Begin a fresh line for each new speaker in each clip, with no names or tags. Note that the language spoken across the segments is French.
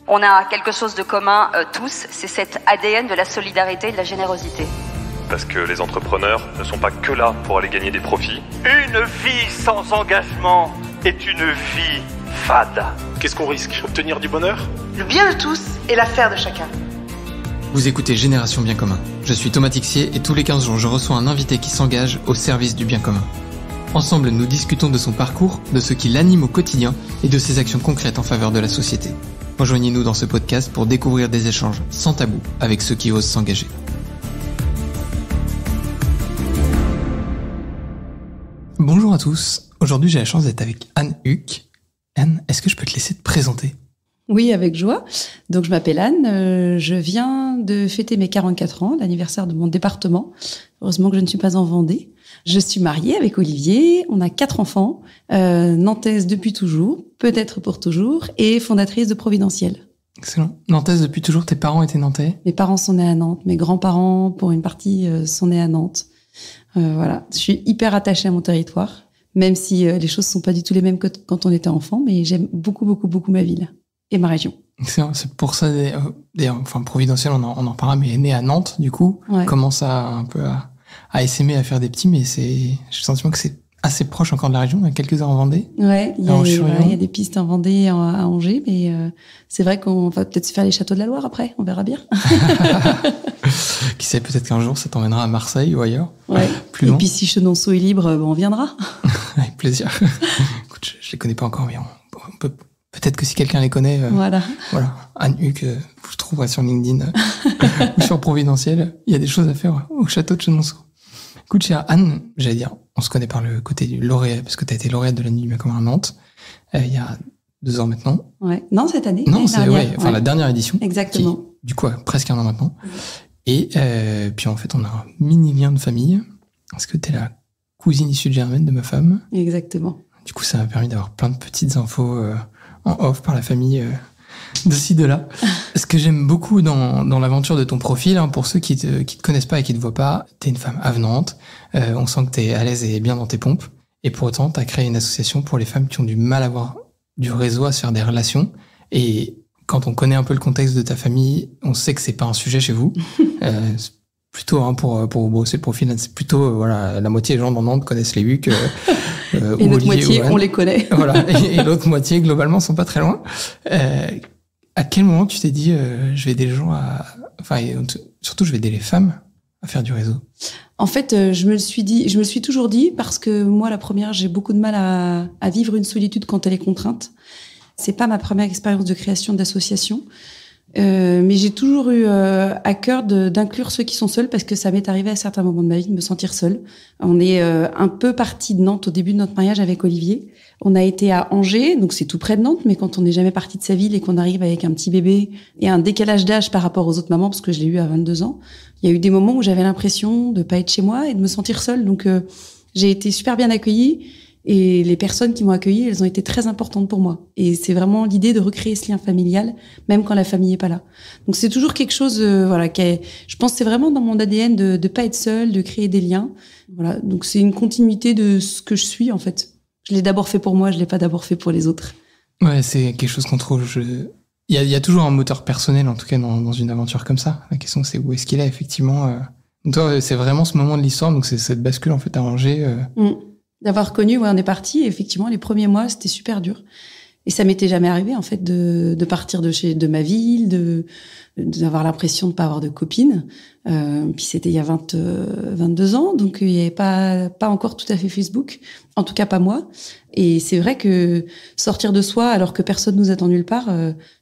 On a quelque chose de commun tous, c'est cet ADN de la solidarité et de la générosité.
Parce que les entrepreneurs ne sont pas que là pour aller gagner des profits.
Une vie sans engagement est une vie fade.
Qu'est-ce qu'on risque? Obtenir du bonheur?
Le bien de tous et l'affaire de chacun.
Vous écoutez Génération Bien Commun. Je suis Thomas Tixier et tous les 15 jours, je reçois un invité qui s'engage au service du bien commun. Ensemble, nous discutons de son parcours, de ce qui l'anime au quotidien et de ses actions concrètes en faveur de la société. Rejoignez-nous dans ce podcast pour découvrir des échanges sans tabou avec ceux qui osent s'engager. Bonjour à tous. Aujourd'hui, j'ai la chance d'être avec Anne Huck. Anne, est-ce que je peux te laisser te présenter ?
Oui, avec joie. Donc, je m'appelle Anne. Je viens de fêter mes 44 ans, l'anniversaire de mon département. Heureusement que je ne suis pas en Vendée. Je suis mariée avec Olivier. On a 4 enfants. Nantaise depuis toujours, peut-être pour toujours, et fondatrice de Providentiel.
Excellent. Nantaise depuis toujours, tes parents étaient nantais ?
Mes parents sont nés à Nantes. Mes grands-parents, pour une partie, sont nés à Nantes. Voilà. Je suis hyper attachée à mon territoire, même si les choses sont pas du tout les mêmes que quand on était enfant, mais j'aime beaucoup, beaucoup, beaucoup ma ville et ma région.
C'est pour ça, d'ailleurs, Providentiel, on en parlera, mais né à Nantes, du coup,
Ouais.
commence un peu à essaimer à faire des petits, mais j'ai le sentiment que c'est assez proche encore de la région, il y a quelques heures en Vendée.
Ouais, il y
Roche-sur-Yon.
a des pistes en Vendée, à Angers, mais c'est vrai qu'on va peut-être se faire les châteaux de la Loire après, on verra bien.
Qui sait, peut-être qu'un jour, ça t'emmènera à Marseille ou ailleurs.
Ouais.
Plus
Et
loin.
puis si Chenonceau est libre, on viendra.
Avec plaisir. Écoute, je les connais pas encore, mais on peut, peut-être que si quelqu'un les connaît,
Voilà.
voilà. Anne Huck, vous trouverez sur LinkedIn ou sur Providentiel. Il y a des choses à faire au château de Chenonceau. Écoute, chère Anne, j'allais dire, on se connaît par le côté du lauréat, parce que tu as été lauréate de la Nuit du Bien Commun à Nantes, il y a 2 ans maintenant.
Ouais. Non, cette année.
Non,
l'année
c'est
dernière.
la dernière édition.
Exactement.
Qui, du coup, presque 1 an maintenant. Et puis en fait, on a un mini lien de famille, parce que tu es la cousine issue de germaine de ma femme.
Exactement.
Du coup, ça m'a permis d'avoir plein de petites infos en off par la famille de ci, de là. Ce que j'aime beaucoup dans l'aventure de ton profil, hein, pour ceux qui te connaissent pas et qui te voient pas, t'es une femme avenante, on sent que t'es à l'aise et bien dans tes pompes, et pour autant, t'as créé une association pour les femmes qui ont du mal à avoir du réseau, à se faire des relations, et quand on connaît un peu le contexte de ta famille, on sait que c'est pas un sujet chez vous. C'est plutôt, hein, pour brosser le profil, c'est plutôt, voilà, la moitié des gens dans Nantes connaissent les Huck,
Et l'autre moitié, on les connaît.
Voilà. Et l'autre moitié, globalement, sont pas très loin. À quel moment tu t'es dit, je vais aider les gens surtout, je vais aider les femmes à faire du réseau?
En fait, je me le suis toujours dit, parce que moi, la première, j'ai beaucoup de mal à vivre une solitude quand elle est contrainte. C'est pas ma première expérience de création d'association. Mais j'ai toujours eu à cœur d'inclure ceux qui sont seuls, parce que ça m'est arrivé à certains moments de ma vie de me sentir seule. On est un peu parti de Nantes au début de notre mariage avec Olivier. On a été à Angers, donc c'est tout près de Nantes, mais quand on n'est jamais parti de sa ville et qu'on arrive avec un petit bébé et un décalage d'âge par rapport aux autres mamans, parce que je l'ai eu à 22 ans, il y a eu des moments où j'avais l'impression de pas être chez moi et de me sentir seule. Donc j'ai été super bien accueillie. Et les personnes qui m'ont accueillie, elles ont été très importantes pour moi. Et c'est vraiment l'idée de recréer ce lien familial, même quand la famille est pas là. Donc c'est toujours quelque chose, je pense que c'est vraiment dans mon ADN de pas être seule, de créer des liens. Voilà. Donc c'est une continuité de ce que je suis, en fait. Je l'ai d'abord fait pour moi, je l'ai pas d'abord fait pour les autres.
Ouais, c'est quelque chose qu'on trouve, il y a toujours un moteur personnel, en tout cas, dans une aventure comme ça. La question, c'est où est-ce qu'il est, effectivement. Donc toi, c'est vraiment ce moment de l'histoire, donc c'est cette bascule, en fait, arrangée.
D'avoir connu, on est parti. Et effectivement, les premiers mois, c'était super dur. Et ça m'était jamais arrivé, en fait, de partir de ma ville, d'avoir l'impression de pas avoir de copine. Puis c'était il y a 22 ans, donc il y avait pas encore tout à fait Facebook. En tout cas, pas moi. Et c'est vrai que sortir de soi, alors que personne nous attend nulle part,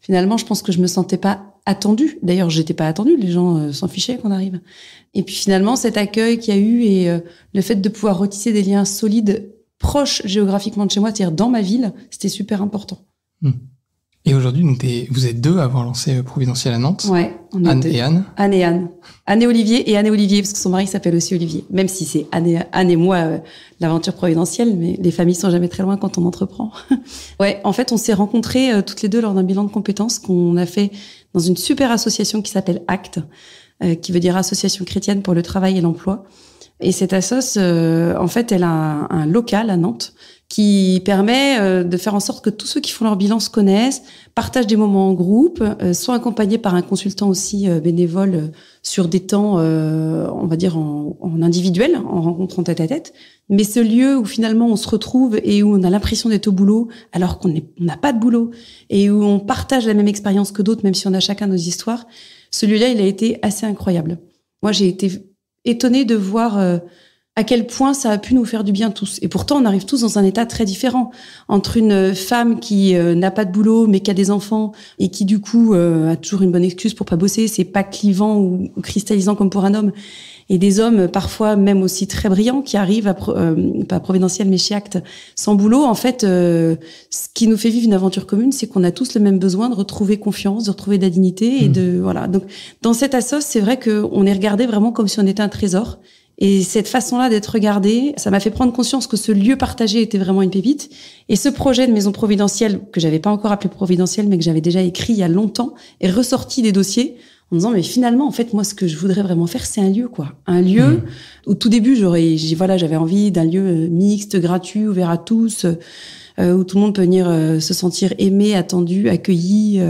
finalement, je pense que je me sentais pas attendue. D'ailleurs, j'étais pas attendue. Les gens s'en fichaient qu'on arrive. Et puis finalement, cet accueil qu'il y a eu et le fait de pouvoir retisser des liens solides, proches géographiquement de chez moi, c'est-à-dire dans ma ville, c'était super important.
Et aujourd'hui, donc vous êtes 2 à avoir lancé Providentiel à Nantes.
Ouais, on est
Anne
2.
et Anne.
Anne et Anne. Anne et Olivier, et Anne et Olivier, parce que son mari s'appelle aussi Olivier. Même si c'est Anne et moi, l'aventure providentielle, mais les familles sont jamais très loin quand on entreprend. Ouais, en fait, on s'est rencontrés toutes les 2 lors d'un bilan de compétences qu'on a fait dans une super association qui s'appelle ACT, qui veut dire Association chrétienne pour le travail et l'emploi. Et cette assoce, en fait, elle a un local à Nantes qui permet de faire en sorte que tous ceux qui font leur bilan se connaissent, partagent des moments en groupe, sont accompagnés par un consultant aussi bénévole sur des temps, on va dire, en individuel, en rencontre en tête-à-tête. Mais ce lieu où finalement on se retrouve et où on a l'impression d'être au boulot alors qu'on n'a pas de boulot et où on partage la même expérience que d'autres, même si on a chacun nos histoires, ce lieu-là, il a été assez incroyable. Moi, j'ai été étonnée de voir à quel point ça a pu nous faire du bien tous. Et pourtant, on arrive tous dans un état très différent. Entre une femme qui n'a pas de boulot, mais qui a des enfants, et qui, du coup, a toujours une bonne excuse pour pas bosser, c'est pas clivant ou cristallisant comme pour un homme, et des hommes, parfois même aussi très brillants, qui arrivent pas à Providentiel, mais chez Acte, sans boulot. En fait, ce qui nous fait vivre une aventure commune, c'est qu'on a tous le même besoin de retrouver confiance, de retrouver de la dignité, et voilà. Donc, dans cette assoce, c'est vrai qu'on est regardé vraiment comme si on était un trésor. Et cette façon-là d'être regardée, ça m'a fait prendre conscience que ce lieu partagé était vraiment une pépite. Et ce projet de maison providentielle, que j'avais pas encore appelé Providentiel, mais que j'avais déjà écrit il y a longtemps, est ressorti des dossiers en me disant, mais finalement, en fait, moi, ce que je voudrais vraiment faire, c'est un lieu, quoi. Un lieu, au tout début, j'avais envie d'un lieu mixte, gratuit, ouvert à tous, où tout le monde peut venir se sentir aimé, attendu, accueilli.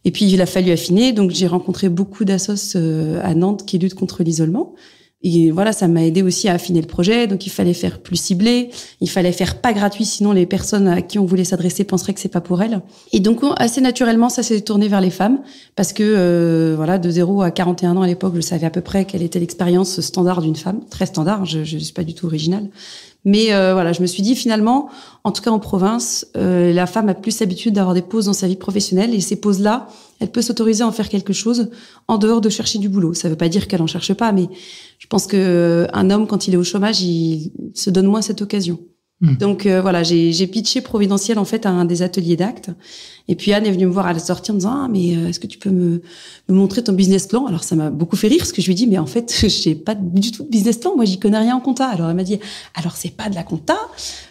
Et puis, il a fallu affiner. Donc, j'ai rencontré beaucoup d'assos à Nantes qui luttent contre l'isolement. Et voilà, ça m'a aidé aussi à affiner le projet. Donc, il fallait faire plus ciblé. Il fallait faire pas gratuit, sinon les personnes à qui on voulait s'adresser penseraient que c'est pas pour elles. Et donc, assez naturellement, ça s'est tourné vers les femmes. Parce que, voilà, de 0 à 41 ans à l'époque, je savais à peu près quelle était l'expérience standard d'une femme. Très standard. Je suis pas du tout originale. Mais voilà, je me suis dit finalement, en tout cas en province, la femme a plus l'habitude d'avoir des pauses dans sa vie professionnelle, et ces pauses-là, elle peut s'autoriser à en faire quelque chose en dehors de chercher du boulot. Ça veut pas dire qu'elle en cherche pas, mais je pense que un homme, quand il est au chômage, il se donne moins cette occasion. Donc voilà, j'ai pitché Providentiel en fait à un des ateliers d'Acte. Et puis Anne est venue me voir à la sortie en me disant, mais est-ce que tu peux me montrer ton business plan? Alors ça m'a beaucoup fait rire parce que je lui ai dit, mais en fait j'ai pas du tout de business plan, moi j'y connais rien en compta. Alors elle m'a dit, alors c'est pas de la compta.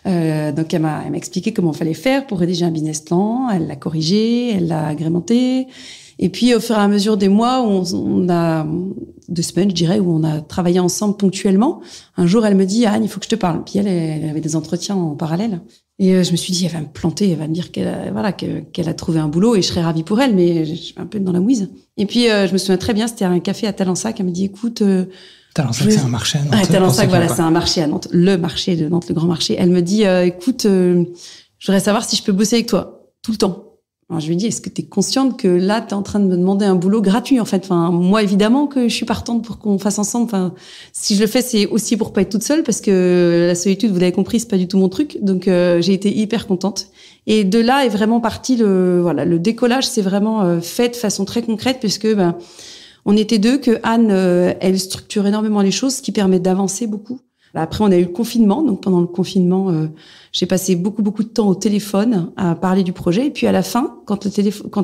Donc elle m'a expliqué comment il fallait faire pour rédiger un business plan. Elle l'a corrigé, elle l'a agrémenté. Et puis au fur et à mesure des mois, on a 2 semaines, je dirais, où on a travaillé ensemble ponctuellement. Un jour, elle me dit, Anne, il faut que je te parle. Puis elle avait des entretiens en parallèle. Et je me suis dit, elle va me planter, elle va me dire qu'elle a trouvé un boulot et je serais ravie pour elle, mais je suis un peu dans la mouise. Et puis je me souviens très bien, c'était un café à Talensac. Elle me dit, écoute,
Talensac, c'est un marché à Nantes.
Talensac, voilà, c'est un marché à Nantes, le marché de Nantes, le grand marché. Elle me dit, écoute, je voudrais savoir si je peux bosser avec toi tout le temps. Alors je lui dis, est-ce que tu es consciente que là, tu es en train de me demander un boulot gratuit, en fait? Enfin, moi, évidemment que je suis partante pour qu'on fasse ensemble. Enfin, si je le fais, c'est aussi pour pas être toute seule, parce que la solitude, vous l'avez compris, c'est pas du tout mon truc. Donc, j'ai été hyper contente. Et de là est vraiment parti le décollage, c'est vraiment fait de façon très concrète, puisque, on était 2, que Anne, elle structure énormément les choses, ce qui permet d'avancer beaucoup. Après, on a eu le confinement. Donc, pendant le confinement, j'ai passé beaucoup de temps au téléphone à parler du projet. Et puis, à la fin, quand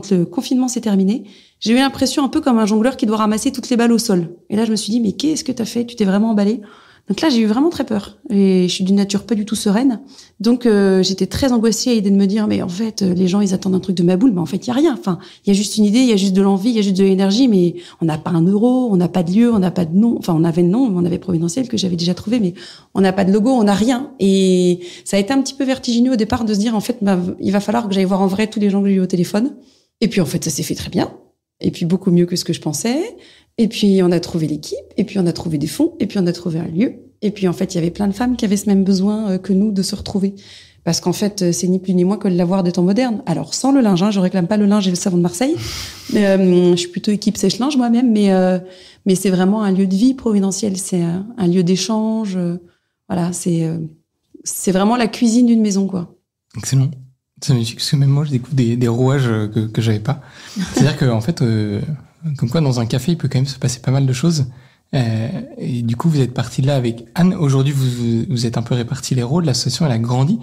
le confinement s'est terminé, j'ai eu l'impression un peu comme un jongleur qui doit ramasser toutes les balles au sol. Et là, je me suis dit, mais qu'est-ce que t'as fait? Tu t'es vraiment emballé? Donc là, j'ai eu vraiment très peur. Et je suis d'une nature pas du tout sereine. Donc, j'étais très angoissée à l'idée de me dire, mais en fait, les gens, ils attendent un truc de ma boule. Mais en fait, il y a rien. Enfin, il y a juste une idée, il y a juste de l'envie, il y a juste de l'énergie, mais on n'a pas un euro, on n'a pas de lieu, on n'a pas de nom. Enfin, on avait le nom, on avait Providentiel que j'avais déjà trouvé, mais on n'a pas de logo, on n'a rien. Et ça a été un petit peu vertigineux au départ de se dire, en fait, il va falloir que j'aille voir en vrai tous les gens que j'ai eu au téléphone. Et puis, en fait, ça s'est fait très bien. Et puis, beaucoup mieux que ce que je pensais. Et puis, on a trouvé l'équipe. Et puis, on a trouvé des fonds. Et puis, on a trouvé un lieu. Et puis, en fait, il y avait plein de femmes qui avaient ce même besoin que nous de se retrouver. Parce qu'en fait, c'est ni plus ni moins que le lavoir des temps modernes. Alors, sans le linge, je réclame pas le linge et le savon de Marseille. Je suis plutôt équipe sèche-linge moi-même, mais c'est vraiment un lieu de vie Providentiel. C'est un lieu d'échange. Voilà, c'est vraiment la cuisine d'une maison, quoi.
Excellent. C'est magnifique, parce que même moi, je découvre des rouages que j'avais pas. C'est-à-dire qu'en fait, comme quoi, dans un café, il peut quand même se passer pas mal de choses. Et du coup, vous êtes parti de là avec Anne. Aujourd'hui, vous êtes un peu répartis les rôles. L'association, elle a grandi.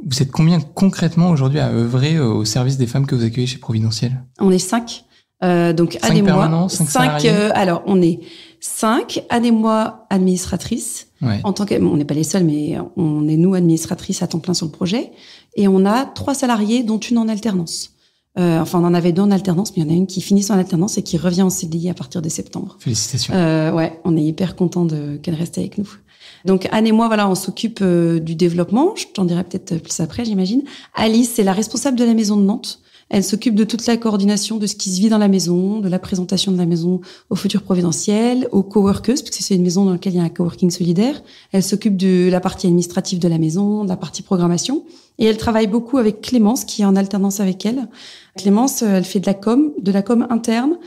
Vous êtes combien concrètement aujourd'hui à œuvrer au service des femmes que vous accueillez chez Providentiel?
On est 5. Donc, Anne et moi. 5 alors, on est 5. Anne et moi, administratrices. Ouais. En tant on n'est pas les seuls, mais on est nous, administratrices à temps plein sur le projet. Et on a 3 salariés, dont une en alternance. Enfin, on en avait 2 en alternance, mais il y en a une qui finit son alternance et qui revient en CDI à partir de septembre.
Félicitations.
Ouais, on est hyper content qu'elle reste avec nous. Donc Anne et moi, voilà, on s'occupe du développement. Je t'en dirai peut-être plus après, j'imagine. Alice, c'est la responsable de la maison de Nantes. Elle s'occupe de toute la coordination de ce qui se vit dans la maison, de la présentation de la maison aux futurs providentiels, aux coworkers, parce que c'est une maison dans laquelle il y a un coworking solidaire. Elle s'occupe de la partie administrative de la maison, de la partie programmation. Et elle travaille beaucoup avec Clémence, qui est en alternance avec elle. Clémence, elle fait de la com interne.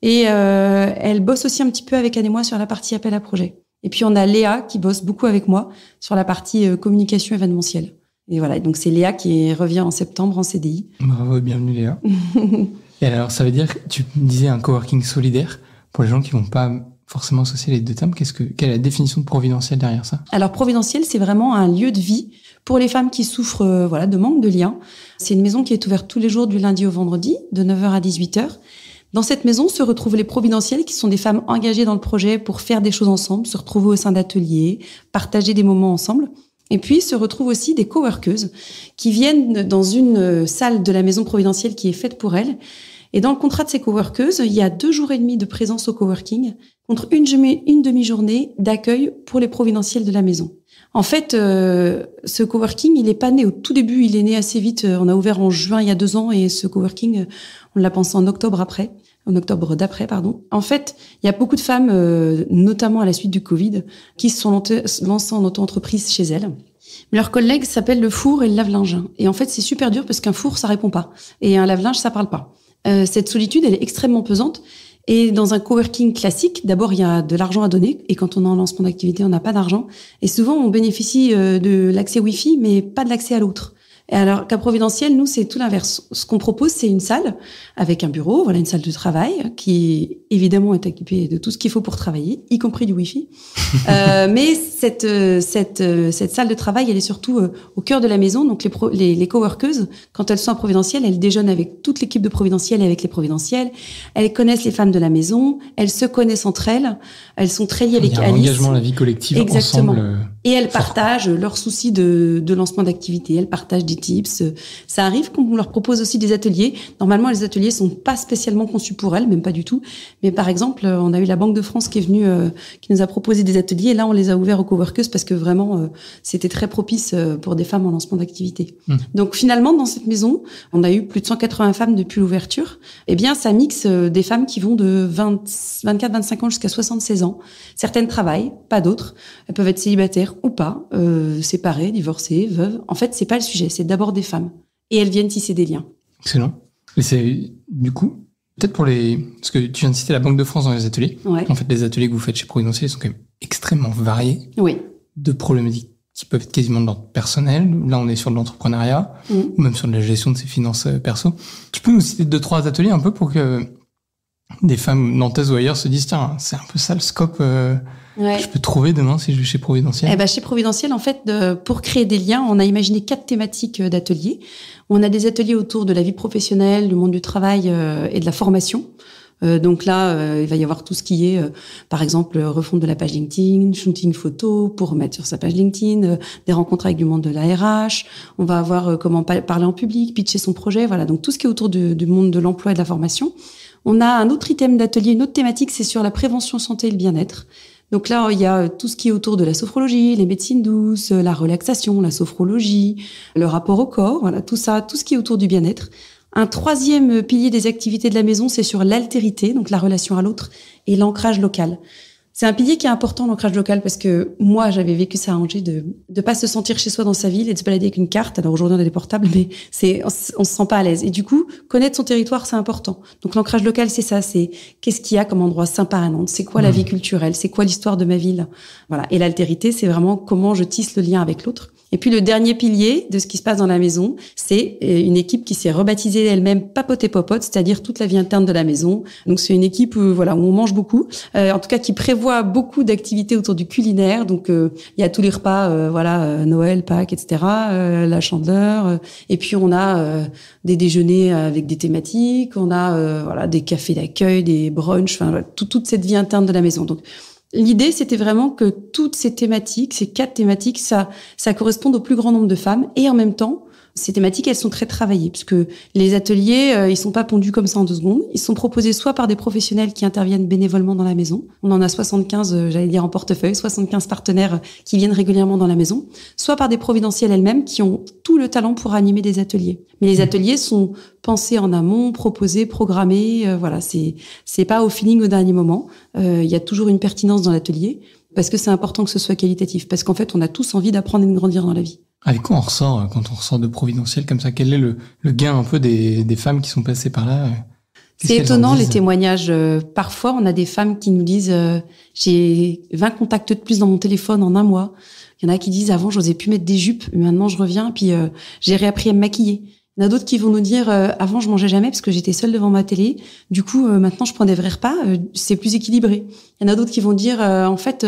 Et elle bosse aussi un petit peu avec Anne et moi sur la partie appel à projet. Et puis on a Léa qui bosse beaucoup avec moi sur la partie communication événementielle. Et voilà, donc c'est Léa qui revient en septembre en CDI.
Bravo et bienvenue Léa. Et alors, ça veut dire que tu me disais un coworking solidaire. Pour les gens qui vont pas forcément associer les deux termes, quelle est la définition de providentiel derrière ça?
Alors providentiel, c'est vraiment un lieu de vie pour les femmes qui souffrent de manque de lien. C'est une maison qui est ouverte tous les jours du lundi au vendredi, de 9h à 18h. Dans cette maison se retrouvent les providentielles, qui sont des femmes engagées dans le projet pour faire des choses ensemble, se retrouver au sein d'ateliers, partager des moments ensemble. Et puis se retrouvent aussi des coworkeuses qui viennent dans une salle de la maison providentielle qui est faite pour elles. Et dans le contrat de ces coworkeuses, il y a 2 jours et demi de présence au coworking contre une demi-journée d'accueil pour les providentielles de la maison. En fait, ce coworking, il est pas né au tout début, il est né assez vite. On a ouvert en juin il y a 2 ans et ce coworking, on l'a pensé en octobre d'après. En fait, il y a beaucoup de femmes, notamment à la suite du Covid, qui se sont lancées en auto-entreprise chez elles. Mais leur collègue s'appelle le four et le lave-linge. Et en fait, c'est super dur parce qu'un four, ça répond pas. Et un lave-linge, ça parle pas. Cette solitude, elle est extrêmement pesante. Et dans un coworking classique, d'abord, il y a de l'argent à donner. Et quand on est en lancement d'activité, on n'a pas d'argent. Et souvent, on bénéficie de l'accès Wi-Fi, mais pas de l'accès à l'autre. Et alors qu'à Providentiel, nous, c'est tout l'inverse. Ce qu'on propose, c'est une salle avec un bureau, voilà, une salle de travail qui, évidemment, est équipée de tout ce qu'il faut pour travailler, y compris du Wi-Fi. Mais cette salle de travail, elle est surtout au cœur de la maison. Donc, les coworkeuses, quand elles sont à Providentiel, elles déjeunent avec toute l'équipe de Providentiel et avec les Providentiels. Elles connaissent les femmes de la maison. Elles se connaissent entre elles. Elles sont très liées avec Alice. Il y a un
engagement à la vie collective.
Exactement.
Ensemble.
Et elles partagent leurs soucis de lancement d'activité. Elles partagent des tips. Ça arrive qu'on leur propose aussi des ateliers. Normalement, les ateliers sont pas spécialement conçus pour elles, même pas du tout. Mais par exemple, on a eu la Banque de France qui est venue, qui nous a proposé des ateliers. Et là, on les a ouverts aux coworkeuses parce que vraiment, c'était très propice pour des femmes en lancement d'activité. Donc finalement, dans cette maison, on a eu plus de 180 femmes depuis l'ouverture. Eh bien, ça mixe des femmes qui vont de 24-25 ans jusqu'à 76 ans. Certaines travaillent, pas d'autres. Elles peuvent être célibataires ou pas, séparées, divorcées, veuves. En fait, c'est pas le sujet. C'est d'abord des femmes. Et elles viennent tisser des liens.
Excellent. Et c'est, du coup, peut-être parce que tu viens de citer la Banque de France dans les ateliers.
Ouais.
En fait, les ateliers que vous faites chez Providentiel sont quand même extrêmement variés.
Oui.
De problématiques qui peuvent être quasiment de l'ordre personnel. Là, on est sur de l'entrepreneuriat, ou même sur de la gestion de ses finances perso. Tu peux nous citer 2-3 ateliers un peu pour que des femmes nantaises ou ailleurs se disent, tiens, c'est un peu ça le scope je peux trouver demain si je vais chez Providentiel.
Chez Providentiel, en fait, pour créer des liens, on a imaginé 4 thématiques d'ateliers. On a des ateliers autour de la vie professionnelle, du monde du travail et de la formation. Donc là, il va y avoir tout ce qui est, par exemple, refonte de la page LinkedIn, shooting photo pour remettre sur sa page LinkedIn, des rencontres avec du monde de la RH. On va avoir comment parler en public, pitcher son projet. Voilà, donc tout ce qui est autour du monde de l'emploi et de la formation. On a un autre item d'atelier, une autre thématique, c'est sur la prévention santé et le bien-être. Donc là, il y a tout ce qui est autour de la sophrologie, les médecines douces, la relaxation, la sophrologie, le rapport au corps, voilà, tout ça, tout ce qui est autour du bien-être. Un 3e pilier des activités de la maison, c'est sur l'altérité, donc la relation à l'autre, et l'ancrage local. C'est un pilier qui est important, l'ancrage local, parce que moi, j'avais vécu ça à Angers, de pas se sentir chez soi dans sa ville et de se balader avec une carte. Alors aujourd'hui, on a des portables, mais on se sent pas à l'aise. Et du coup, connaître son territoire, c'est important. Donc l'ancrage local, c'est ça, c'est qu'est-ce qu'il y a comme endroit sympa à Nantes, c'est quoi la vie culturelle, c'est quoi l'histoire de ma ville. Voilà. Et l'altérité, c'est vraiment comment je tisse le lien avec l'autre. Et puis le dernier pilier de ce qui se passe dans la maison, c'est une équipe qui s'est rebaptisée elle-même Papote et Popote, c'est-à-dire toute la vie interne de la maison. Donc c'est une équipe où on mange beaucoup, en tout cas qui prévoit beaucoup d'activités autour du culinaire. Donc il y a tous les repas, Noël, Pâques, etc., la Chandeleur. Et puis on a des déjeuners avec des thématiques, on a des cafés d'accueil, des brunchs, toute cette vie interne de la maison. Donc l'idée, c'était vraiment que toutes ces thématiques, ces 4 thématiques, ça corresponde au plus grand nombre de femmes et en même temps Ces thématiques, elles sont très travaillées, puisque les ateliers, ils sont pas pondus comme ça en 2 secondes. Ils sont proposés soit par des professionnels qui interviennent bénévolement dans la maison. On en a 75, j'allais dire en portefeuille, 75 partenaires qui viennent régulièrement dans la maison. Soit par des providentielles elles-mêmes qui ont tout le talent pour animer des ateliers. Mais les ateliers sont pensés en amont, proposés, programmés. Voilà, c'est pas au feeling au dernier moment. Il y a toujours une pertinence dans l'atelier parce que c'est important que ce soit qualitatif. Parce qu'en fait, on a tous envie d'apprendre et de grandir dans la vie.
Avec quoi on ressort quand on ressort de Providentiel comme ça? Quel est le gain un peu des femmes qui sont passées par là?
C'est étonnant les témoignages. Parfois, on a des femmes qui nous disent j'ai 20 contacts de plus dans mon téléphone en 1 mois. Il y en a qui disent avant j'osais plus mettre des jupes, mais maintenant je reviens puis j'ai réappris à me maquiller. Il y en a d'autres qui vont nous dire avant je mangeais jamais parce que j'étais seule devant ma télé. Du coup maintenant je prends des vrais repas, c'est plus équilibré. Il y en a d'autres qui vont dire en fait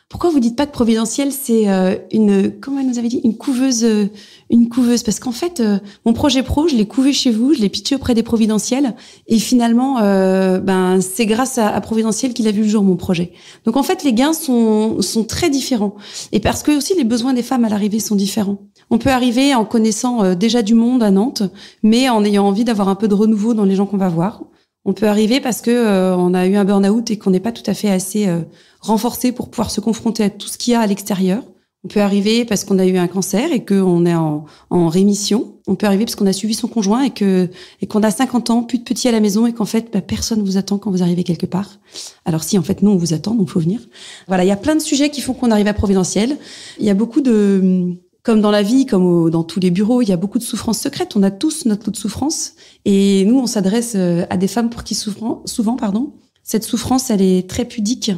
pourquoi vous dites pas que Providentiel c'est comment elle nous avait dit une couveuse parce qu'en fait mon projet pro je l'ai couvé chez vous, je l'ai pitché auprès des Providentiels et finalement c'est grâce à Providentiel qu'il a vu le jour mon projet. Donc en fait les gains sont très différents et parce que aussi les besoins des femmes à l'arrivée sont différents. On peut arriver en connaissant déjà du monde à Nantes, mais en ayant envie d'avoir un peu de renouveau dans les gens qu'on va voir. On peut arriver parce que on a eu un burn-out et qu'on n'est pas tout à fait assez renforcé pour pouvoir se confronter à tout ce qu'il y a à l'extérieur. On peut arriver parce qu'on a eu un cancer et qu'on est en rémission. On peut arriver parce qu'on a suivi son conjoint et qu'on a 50 ans, plus de petits à la maison et qu'en fait personne vous attend quand vous arrivez quelque part. Alors si en fait nous on vous attend, donc faut venir. Voilà, il y a plein de sujets qui font qu'on arrive à Providentiel. Il y a beaucoup de comme dans la vie, comme dans tous les bureaux, il y a beaucoup de souffrances secrètes. On a tous notre lot de souffrances. Et nous, on s'adresse à des femmes pour qui souvent, cette souffrance, elle est très pudique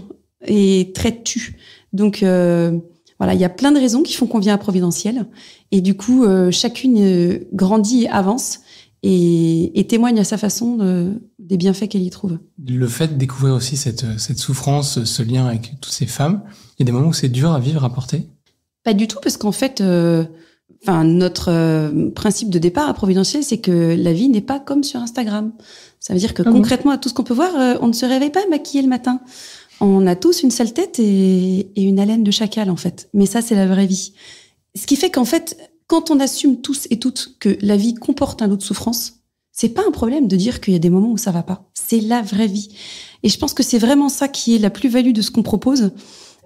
et très tue. Donc, voilà, il y a plein de raisons qui font qu'on vient à Providentiel. Et du coup, chacune grandit et avance et témoigne à sa façon des bienfaits qu'elle y trouve.
Le fait de découvrir aussi cette souffrance, ce lien avec toutes ces femmes, il y a des moments où c'est dur à vivre, à porter?
Pas du tout, parce qu'en fait, notre principe de départ à Providentiel, c'est que la vie n'est pas comme sur Instagram. Ça veut dire que concrètement, à tout ce qu'on peut voir, on ne se réveille pas maquillé le matin. On a tous une sale tête et une haleine de chacal, en fait. Mais ça, c'est la vraie vie. Ce qui fait qu'en fait, quand on assume tous et toutes que la vie comporte un lot de souffrance, c'est pas un problème de dire qu'il y a des moments où ça va pas. C'est la vraie vie. Et je pense que c'est vraiment ça qui est la plus-value de ce qu'on propose.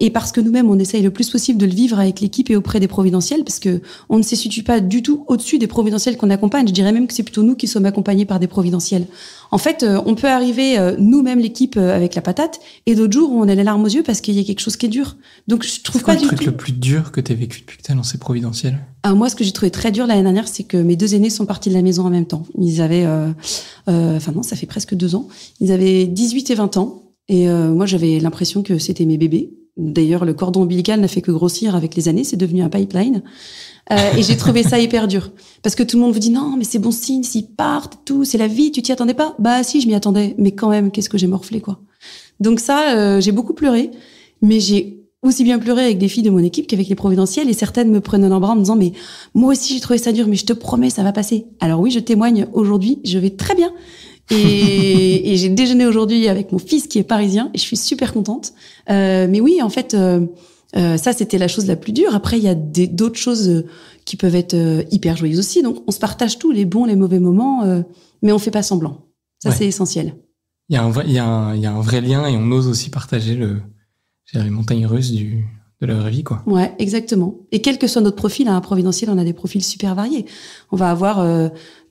Et parce que nous-mêmes, on essaye le plus possible de le vivre avec l'équipe et auprès des Providentiels, parce que on ne se situe pas du tout au-dessus des Providentiels qu'on accompagne. Je dirais même que c'est plutôt nous qui sommes accompagnés par des Providentiels. En fait, on peut arriver, nous-mêmes, l'équipe, avec la patate, et d'autres jours où on a les larmes aux yeux parce qu'il y a quelque chose qui est dur. Donc, je trouve pas du tout...
C'est quoi le truc le plus dur que t'aies vécu depuis que t'es lancé Providentiel?
Moi, ce que j'ai trouvé très dur l'année dernière, c'est que mes 2 aînés sont partis de la maison en même temps. Ils avaient, non, ça fait presque 2 ans. Ils avaient 18 et 20 ans. Et moi, j'avais l'impression que c'était mes bébés. D'ailleurs, le cordon ombilical n'a fait que grossir avec les années. C'est devenu un pipeline. Et j'ai trouvé ça hyper dur. Parce que tout le monde vous dit non, mais c'est bon signe, s'ils partent et tout, c'est la vie, tu t'y attendais pas? Bah si, je m'y attendais. Mais quand même, qu'est-ce que j'ai morflé, quoi. Donc ça, j'ai beaucoup pleuré. Mais j'ai aussi bien pleuré avec des filles de mon équipe qu'avec les Providentiels. Et certaines me prenaient en bras en me disant, mais moi aussi, j'ai trouvé ça dur, mais je te promets, ça va passer. Alors oui, je témoigne aujourd'hui, je vais très bien. Et j'ai déjeuné aujourd'hui avec mon fils qui est parisien et je suis super contente. Mais oui, en fait, ça c'était la chose la plus dure. Après, il y a d'autres choses qui peuvent être hyper joyeuses aussi. Donc, on se partage tous les bons, les mauvais moments, mais on fait pas semblant. Ça, c'est essentiel.
Il y a un vrai lien et on ose aussi partager les montagnes russes de la vraie vie, quoi. Ouais,
exactement. Et quel que soit notre profil, à Providentiel, on a des profils super variés. On va avoir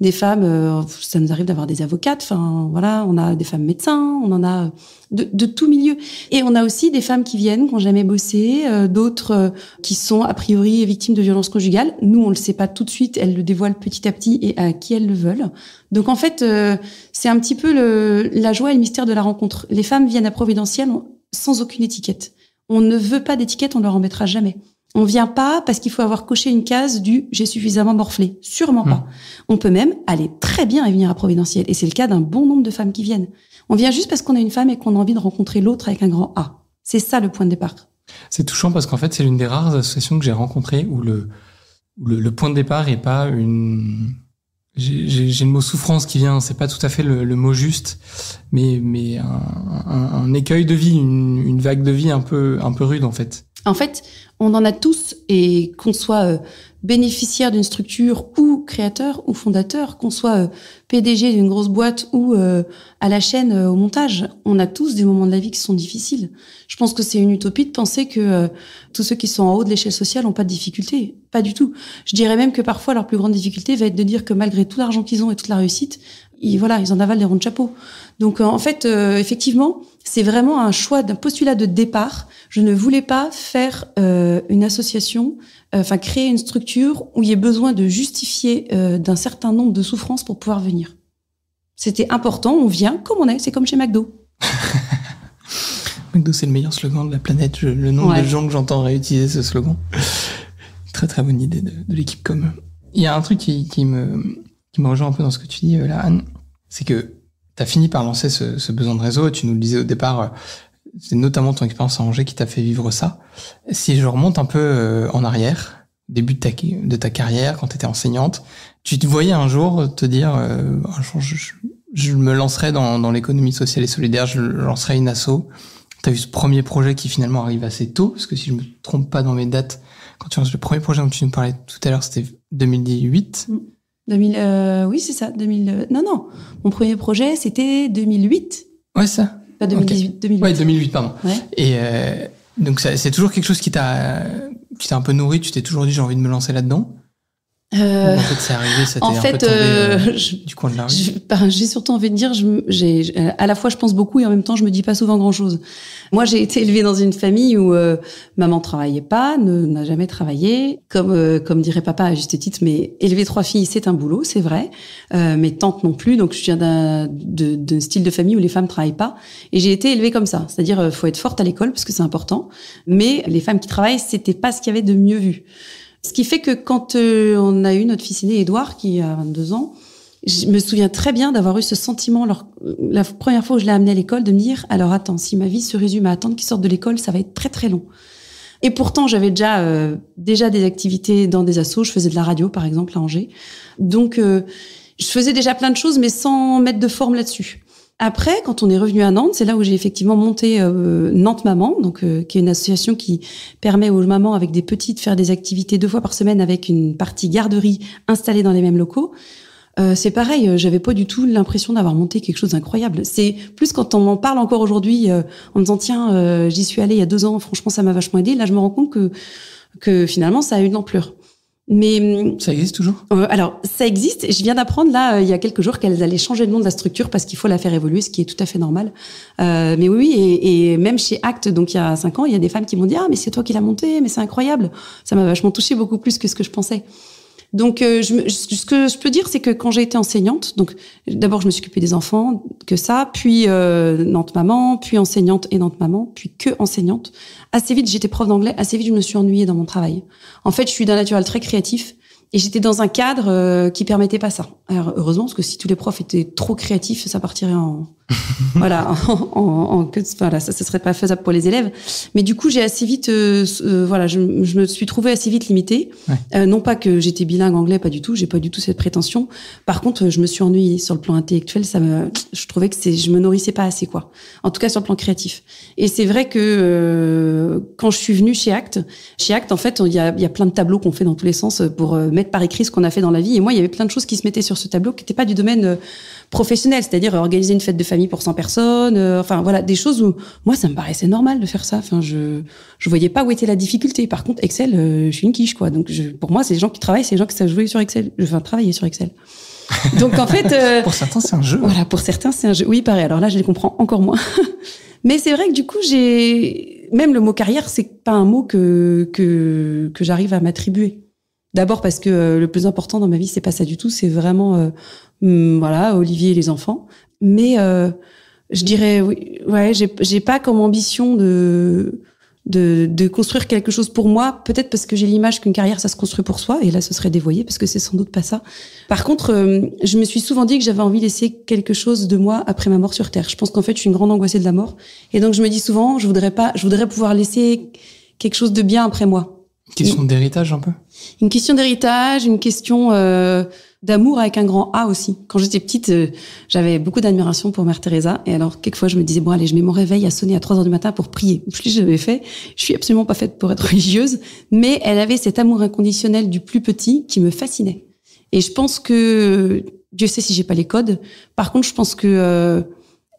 des femmes, ça nous arrive d'avoir des avocates, enfin voilà, on a des femmes médecins, on en a de tout milieu. Et on a aussi des femmes qui viennent, qui n'ont jamais bossé, d'autres qui sont a priori victimes de violences conjugales. Nous, on le sait pas tout de suite, elles le dévoilent petit à petit et à qui elles le veulent. Donc en fait, c'est un petit peu la joie et le mystère de la rencontre. Les femmes viennent à Providentiel sans aucune étiquette. On ne veut pas d'étiquette, on ne leur en mettra jamais. On vient pas parce qu'il faut avoir coché une case du « j'ai suffisamment morflé ». Sûrement pas. On peut même aller très bien et venir à Providentiel. Et c'est le cas d'un bon nombre de femmes qui viennent. On vient juste parce qu'on est une femme et qu'on a envie de rencontrer l'autre avec un grand A. C'est ça le point de départ.
C'est touchant parce qu'en fait, c'est l'une des rares associations que j'ai rencontrées où le point de départ est pas une... J'ai le mot souffrance qui vient, c'est pas tout à fait le mot juste, mais un écueil de vie, une vague de vie un peu rude en fait.
En fait, on en a tous, et qu'on soit bénéficiaire d'une structure ou créateur ou fondateur, qu'on soit PDG d'une grosse boîte ou à la chaîne au montage, on a tous des moments de la vie qui sont difficiles. Je pense que c'est une utopie de penser que tous ceux qui sont en haut de l'échelle sociale n'ont pas de difficultés. Pas du tout. Je dirais même que parfois leur plus grande difficulté va être de dire que malgré tout l'argent qu'ils ont et toute la réussite, ils en avalent des ronds de chapeau. Donc en fait, effectivement, c'est vraiment un choix d'un postulat de départ. Je ne voulais pas faire une association, créer une structure où il y ait besoin de justifier d'un certain nombre de souffrances pour pouvoir venir. C'était important, on vient comme on est, c'est comme chez McDo.
McDo, c'est le meilleur slogan de la planète. Le nombre de gens que j'entends réutiliser ce slogan. Très très bonne idée de l'équipe com. Il y a un truc qui me rejoint un peu dans ce que tu dis là, Anne, c'est que tu as fini par lancer ce besoin de réseau. Tu nous le disais au départ, c'est notamment ton expérience à Angers qui t'a fait vivre ça. Si je remonte un peu en arrière, début de ta carrière, quand tu étais enseignante, tu te voyais un jour te dire un jour je me lancerai dans l'économie sociale et solidaire, je lancerai une asso. Tu as eu ce premier projet qui finalement arrive assez tôt, parce que si je me trompe pas dans mes dates, quand tu lances le premier projet dont tu nous parlais tout à l'heure, c'était 2018.
2000, oui, c'est ça. 2000. Non. Mon premier projet, c'était 2008.
Ouais, ça.
Pas 2018,
okay.
2008.
Ouais, 2008, pardon.
Ouais.
Et donc, c'est toujours quelque chose qui t'a un peu nourri. Tu t'es toujours dit, j'ai envie de me lancer là-dedans. En fait, c'est arrivé, ça t'est un peu tombé du coin de la rue.
J'ai surtout envie de dire, à la fois, je pense beaucoup et en même temps, je me dis pas souvent grand-chose. Moi, j'ai été élevée dans une famille où maman travaillait pas, n'a jamais travaillé. Comme dirait papa à juste titre, mais élever 3 filles, c'est un boulot, c'est vrai. Mes tantes non plus. Donc, je viens d'un style de famille où les femmes travaillent pas. Et j'ai été élevée comme ça. C'est-à-dire, faut être forte à l'école parce que c'est important. Mais les femmes qui travaillent, c'était pas ce qu'il y avait de mieux vu. Ce qui fait que quand on a eu notre fils aîné, Édouard, qui a 22 ans, je me souviens très bien d'avoir eu ce sentiment, la première fois où je l'ai amené à l'école, de me dire, alors attends, si ma vie se résume à attendre qu'il sorte de l'école, ça va être très très long. Et pourtant, j'avais déjà des activités dans des assos, je faisais de la radio, par exemple, à Angers. Donc, je faisais déjà plein de choses, mais sans mettre de forme là-dessus. Après, quand on est revenu à Nantes, c'est là où j'ai effectivement monté Nantes Maman, donc qui est une association qui permet aux mamans avec des petites de faire des activités 2 fois par semaine avec une partie garderie installée dans les mêmes locaux. C'est pareil, j'avais pas du tout l'impression d'avoir monté quelque chose d'incroyable. C'est plus quand on m'en parle encore aujourd'hui en me disant tiens, j'y suis allée il y a 2 ans, franchement ça m'a vachement aidé. Là, je me rends compte que finalement ça a eu de l'ampleur. Mais
ça existe toujours ?
Alors, ça existe. Je viens d'apprendre là, il y a quelques jours, qu'elles allaient changer le nom de la structure parce qu'il faut la faire évoluer, ce qui est tout à fait normal. Mais oui, et même chez Act, donc il y a 5 ans, il y a des femmes qui m'ont dit ah mais c'est toi qui l'as monté, mais c'est incroyable. Ça m'a vachement touchée, beaucoup plus que ce que je pensais. Donc, ce que je peux dire, c'est que quand j'ai été enseignante, donc d'abord je me suis occupée des enfants, que ça, puis Nantes Maman, puis enseignante et Nantes Maman, puis que enseignante. Assez vite, j'étais prof d'anglais, assez vite je me suis ennuyée dans mon travail. En fait, je suis d'un naturel très créatif et j'étais dans un cadre qui permettait pas ça. Alors heureusement, parce que si tous les profs étaient trop créatifs, ça partirait voilà, ça serait pas faisable pour les élèves. Mais du coup, j'ai assez vite, je me suis trouvée assez vite limitée. Ouais. Non pas que j'étais bilingue anglais, pas du tout. J'ai pas du tout cette prétention. Par contre, je me suis ennuyée sur le plan intellectuel. Je trouvais que je me nourrissais pas assez, quoi. En tout cas, sur le plan créatif. Et c'est vrai que quand je suis venue chez Act, en fait, il y a plein de tableaux qu'on fait dans tous les sens pour mettre par écrit ce qu'on a fait dans la vie. Et moi, il y avait plein de choses qui se mettaient sur ce tableau qui n'étaient pas du domaine professionnel, c'est-à-dire organiser une fête de famille pour 100 personnes, des choses où moi ça me paraissait normal de faire ça. Je voyais pas où était la difficulté. Par contre, Excel, je suis une quiche, quoi. Donc pour moi, c'est les gens qui travaillent, c'est les gens qui savent jouer sur Excel. Travailler sur Excel. Donc en fait,
pour certains c'est un jeu.
Voilà, pour certains c'est un jeu. Oui, pareil. Alors là, je les comprends encore moins. Mais c'est vrai que du coup, même le mot carrière, c'est pas un mot que j'arrive à m'attribuer. D'abord parce que le plus important dans ma vie, c'est pas ça du tout. C'est vraiment Olivier et les enfants. Mais je dirais oui, ouais, j'ai pas comme ambition de construire quelque chose pour moi, peut-être parce que j'ai l'image qu'une carrière ça se construit pour soi, et là ce serait dévoyé parce que c'est sans doute pas ça. Par contre, je me suis souvent dit que j'avais envie de laisser quelque chose de moi après ma mort sur Terre. Je pense qu'en fait je suis une grande angoissée de la mort, et donc je me dis souvent je voudrais pouvoir laisser quelque chose de bien après moi.
Une question d'héritage un peu.
Une question d'héritage, une question d'amour avec un grand A aussi. Quand j'étais petite, j'avais beaucoup d'admiration pour Mère Teresa. Et alors, quelquefois, je me disais, bon, allez, je mets mon réveil à sonner à 3h du matin pour prier. Je l'ai jamais fait. Je suis absolument pas faite pour être religieuse. Mais elle avait cet amour inconditionnel du plus petit qui me fascinait. Et je pense que, Dieu sait si j'ai pas les codes. Par contre, je pense que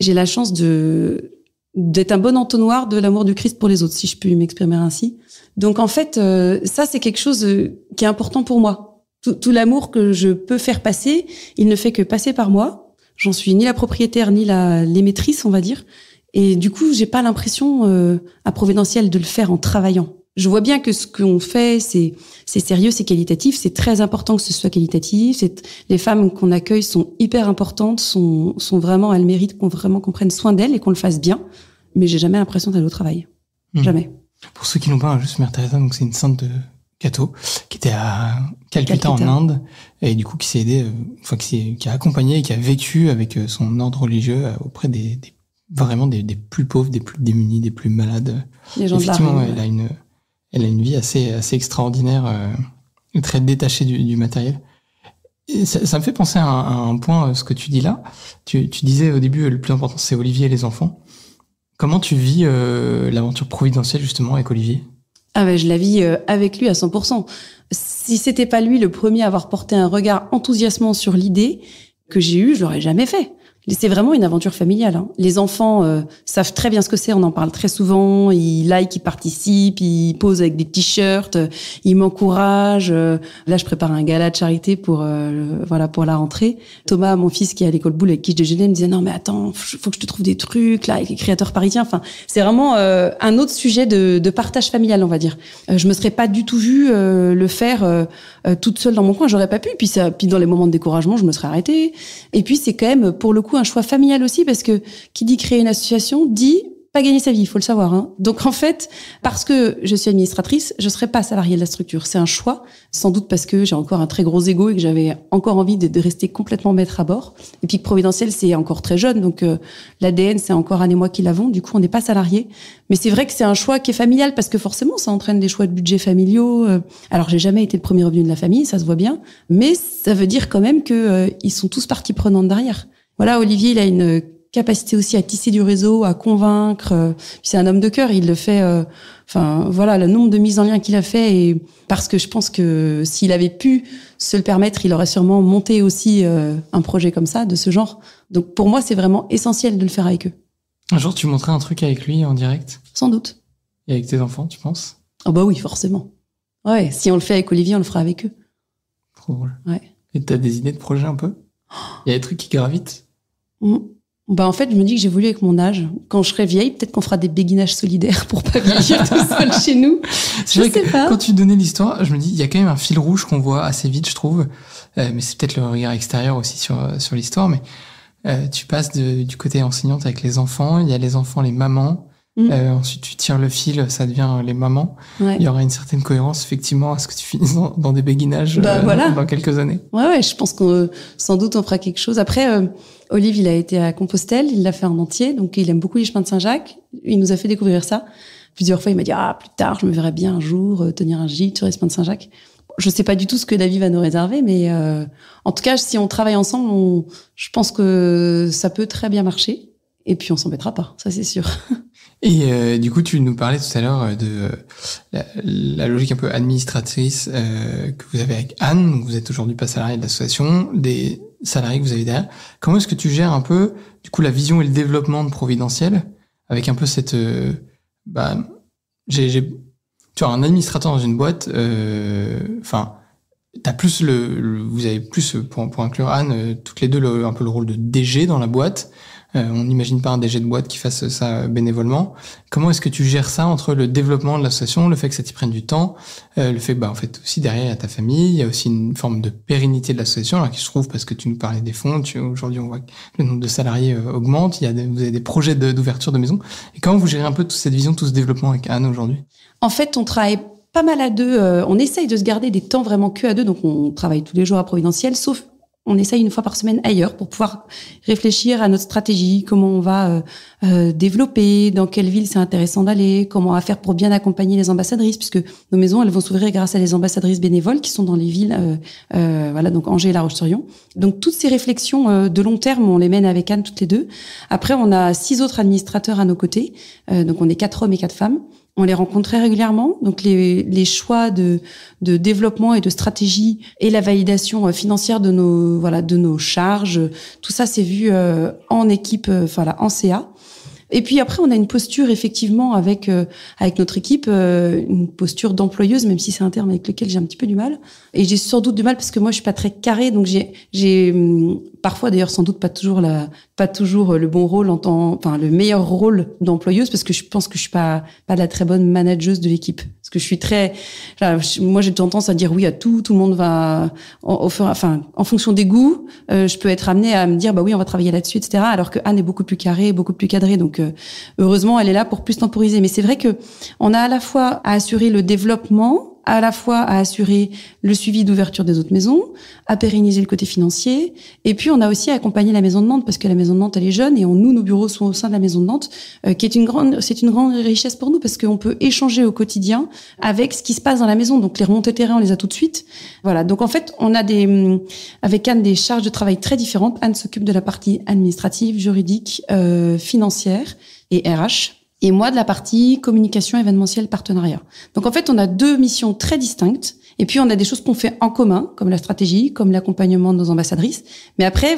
j'ai la chance d'être un bon entonnoir de l'amour du Christ pour les autres, si je peux m'exprimer ainsi. Donc, en fait, ça, c'est quelque chose qui est important pour moi. Tout l'amour que je peux faire passer, il ne fait que passer par moi. J'en suis ni la propriétaire, ni l'émettrice, on va dire. Et du coup, j'ai pas l'impression à Providentiel de le faire en travaillant. Je vois bien que ce qu'on fait, c'est sérieux, c'est qualitatif. C'est très important que ce soit qualitatif. Les femmes qu'on accueille sont hyper importantes, sont vraiment, elles méritent qu'on prenne soin d'elles et qu'on le fasse bien. Mais j'ai jamais l'impression d'aller au travail. Jamais.
Pour ceux qui n'ont pas juste Mère Teresa, donc c'est une sainte de Cato, qui était à Calcutta en Inde, et du coup qui s'est aidé, qui a accompagné et qui a vécu avec son ordre religieux auprès vraiment des plus pauvres, des plus démunis, des plus malades.
Les gens
effectivement,
de la rue,
elle a une vie assez extraordinaire, très détachée du matériel. Et ça me fait penser à un point, ce que tu dis là. Tu disais au début, le plus important c'est Olivier et les enfants. Comment tu vis l'aventure providentielle justement avec Olivier ?
Ah ben, je la vis avec lui à 100%. Si c'était pas lui le premier à avoir porté un regard enthousiasmant sur l'idée que j'ai eue, je l'aurais jamais fait. C'est vraiment une aventure familiale. Hein. Les enfants savent très bien ce que c'est, on en parle très souvent, ils like, ils participent, ils posent avec des t-shirts, ils m'encouragent. Là, je prépare un gala de charité pour la rentrée. Thomas, mon fils qui est à l'école Boulle avec qui je déjeunais, me disait non mais attends, faut que je te trouve des trucs là avec les créateurs parisiens. Enfin, c'est vraiment un autre sujet de partage familial, on va dire. Je me serais pas du tout vue le faire toute seule dans mon coin, j'aurais pas pu. Puis dans les moments de découragement, je me serais arrêtée. Et puis c'est quand même pour le coup un choix familial aussi, parce que qui dit créer une association dit pas gagner sa vie, il faut le savoir. Hein. Donc en fait, parce que je suis administratrice, je serai pas salariée de la structure. C'est un choix, sans doute parce que j'ai encore un très gros ego et que j'avais encore envie de rester complètement maître à bord. Et puis que Providentiel, c'est encore très jeune, donc l'ADN, c'est encore Anne et moi qui l'avons. Du coup, on n'est pas salariés. Mais c'est vrai que c'est un choix qui est familial, parce que forcément, ça entraîne des choix de budget familiaux. Alors, j'ai jamais été le premier revenu de la famille, ça se voit bien. Mais ça veut dire quand même que ils sont tous partie prenante derrière. Voilà, Olivier, il a une capacité aussi à tisser du réseau, à convaincre. C'est un homme de cœur, il le fait. Le nombre de mises en lien qu'il a fait, et parce que je pense que s'il avait pu se le permettre, il aurait sûrement monté aussi un projet comme ça, de ce genre. Donc pour moi, c'est vraiment essentiel de le faire avec eux.
Un jour, tu montrais un truc avec lui en direct ?
Sans doute.
Et avec tes enfants, tu penses ?
Ah bah oui, forcément. Ouais, si on le fait avec Olivier, on le fera avec eux.
Trop drôle.
Ouais.
Et t'as des idées de projet un peu ? Il y a des trucs qui gravitent ?
En fait, je me dis que j'ai voulu avec mon âge. Quand je serai vieille, peut-être qu'on fera des béguinages solidaires pour pas vieillir tout seul chez nous.
C'est vrai que quand tu donnais l'histoire, je me dis, il y a quand même un fil rouge qu'on voit assez vite, je trouve. Mais c'est peut-être le regard extérieur aussi sur l'histoire. Mais tu passes du côté enseignante avec les enfants. Il y a les enfants, les mamans. Ensuite, tu tires le fil, ça devient les mamans. Ouais. Il y aura une certaine cohérence, effectivement, à ce que tu finisses dans des béguinages dans quelques années.
Ouais, je pense qu'on sans doute on fera quelque chose. Après, Olive, il a été à Compostelle, il l'a fait en entier, donc il aime beaucoup les chemins de Saint-Jacques. Il nous a fait découvrir ça. Plusieurs fois, il m'a dit plus tard, je me verrai bien un jour tenir un gîte sur les chemins de Saint-Jacques. Je sais pas du tout ce que la vie va nous réserver, mais en tout cas, si on travaille ensemble, je pense que ça peut très bien marcher. Et puis on s'embêtera pas, ça c'est sûr.
Et du coup, tu nous parlais tout à l'heure de la logique un peu administratrice que vous avez avec Anne. Donc vous êtes aujourd'hui pas salarié de l'association, des salariés que vous avez derrière. Comment est-ce que tu gères un peu, du coup, la vision et le développement de Providentiel avec un peu cette... tu vois, un administrateur dans une boîte, t'as plus vous avez plus, pour inclure Anne, toutes les deux un peu le rôle de DG dans la boîte. On n'imagine pas un DG de boîte qui fasse ça bénévolement. Comment est-ce que tu gères ça entre le développement de l'association, le fait que ça t'y prenne du temps, le fait en fait aussi derrière il y a ta famille, il y a aussi une forme de pérennité de l'association alors qui se trouve parce que tu nous parlais des fonds, aujourd'hui on voit que le nombre de salariés augmente, vous avez des projets d'ouverture de maison. Et comment vous gérez un peu toute cette vision, tout ce développement avec Anne aujourd'hui ?
En fait, on travaille pas mal à deux, on essaye de se garder des temps vraiment que à deux, donc on travaille tous les jours à Providentiel, sauf on essaye une fois par semaine ailleurs pour pouvoir réfléchir à notre stratégie, comment on va développer, dans quelle ville c'est intéressant d'aller, comment on va faire pour bien accompagner les ambassadrices, puisque nos maisons, elles vont s'ouvrir grâce à des ambassadrices bénévoles qui sont dans les villes, donc Angers et La Roche-sur-Yon. Donc toutes ces réflexions de long terme, on les mène avec Anne toutes les deux. Après, on a 6 autres administrateurs à nos côtés, donc on est 4 hommes et 4 femmes. On les rencontre très régulièrement, donc les choix de développement et de stratégie et la validation financière de nos charges, tout ça c'est vu en équipe, en CA. Et puis après, on a une posture effectivement avec notre équipe, une posture d'employeuse, même si c'est un terme avec lequel j'ai un petit peu du mal. Et j'ai sans doute du mal parce que moi, je suis pas très carrée, donc j'ai parfois d'ailleurs sans doute pas toujours le bon rôle le meilleur rôle d'employeuse, parce que je pense que je suis pas la très bonne manageuse de l'équipe. Parce que je suis moi j'ai tendance à dire oui à tout le monde va en fonction des goûts, je peux être amenée à me dire bah oui on va travailler là-dessus, etc. Alors que Anne est beaucoup plus carrée, beaucoup plus cadrée, donc heureusement elle est là pour plus temporiser. Mais c'est vrai que on a à la fois à assurer le développement, à la fois à assurer le suivi d'ouverture des autres maisons, à pérenniser le côté financier, et puis on a aussi à accompagner la maison de Nantes, parce que la maison de Nantes elle est jeune, et nos bureaux sont au sein de la maison de Nantes, qui est une grande richesse pour nous, parce qu'on peut échanger au quotidien avec ce qui se passe dans la maison. Donc les remontées terrain on les a tout de suite. Voilà. Donc en fait on a avec Anne des charges de travail très différentes. Anne s'occupe de la partie administrative, juridique, financière et RH. Et moi de la partie communication, événementielle, partenariat. Donc en fait, on a 2 missions très distinctes. Et puis on a des choses qu'on fait en commun, comme la stratégie, comme l'accompagnement de nos ambassadrices. Mais après,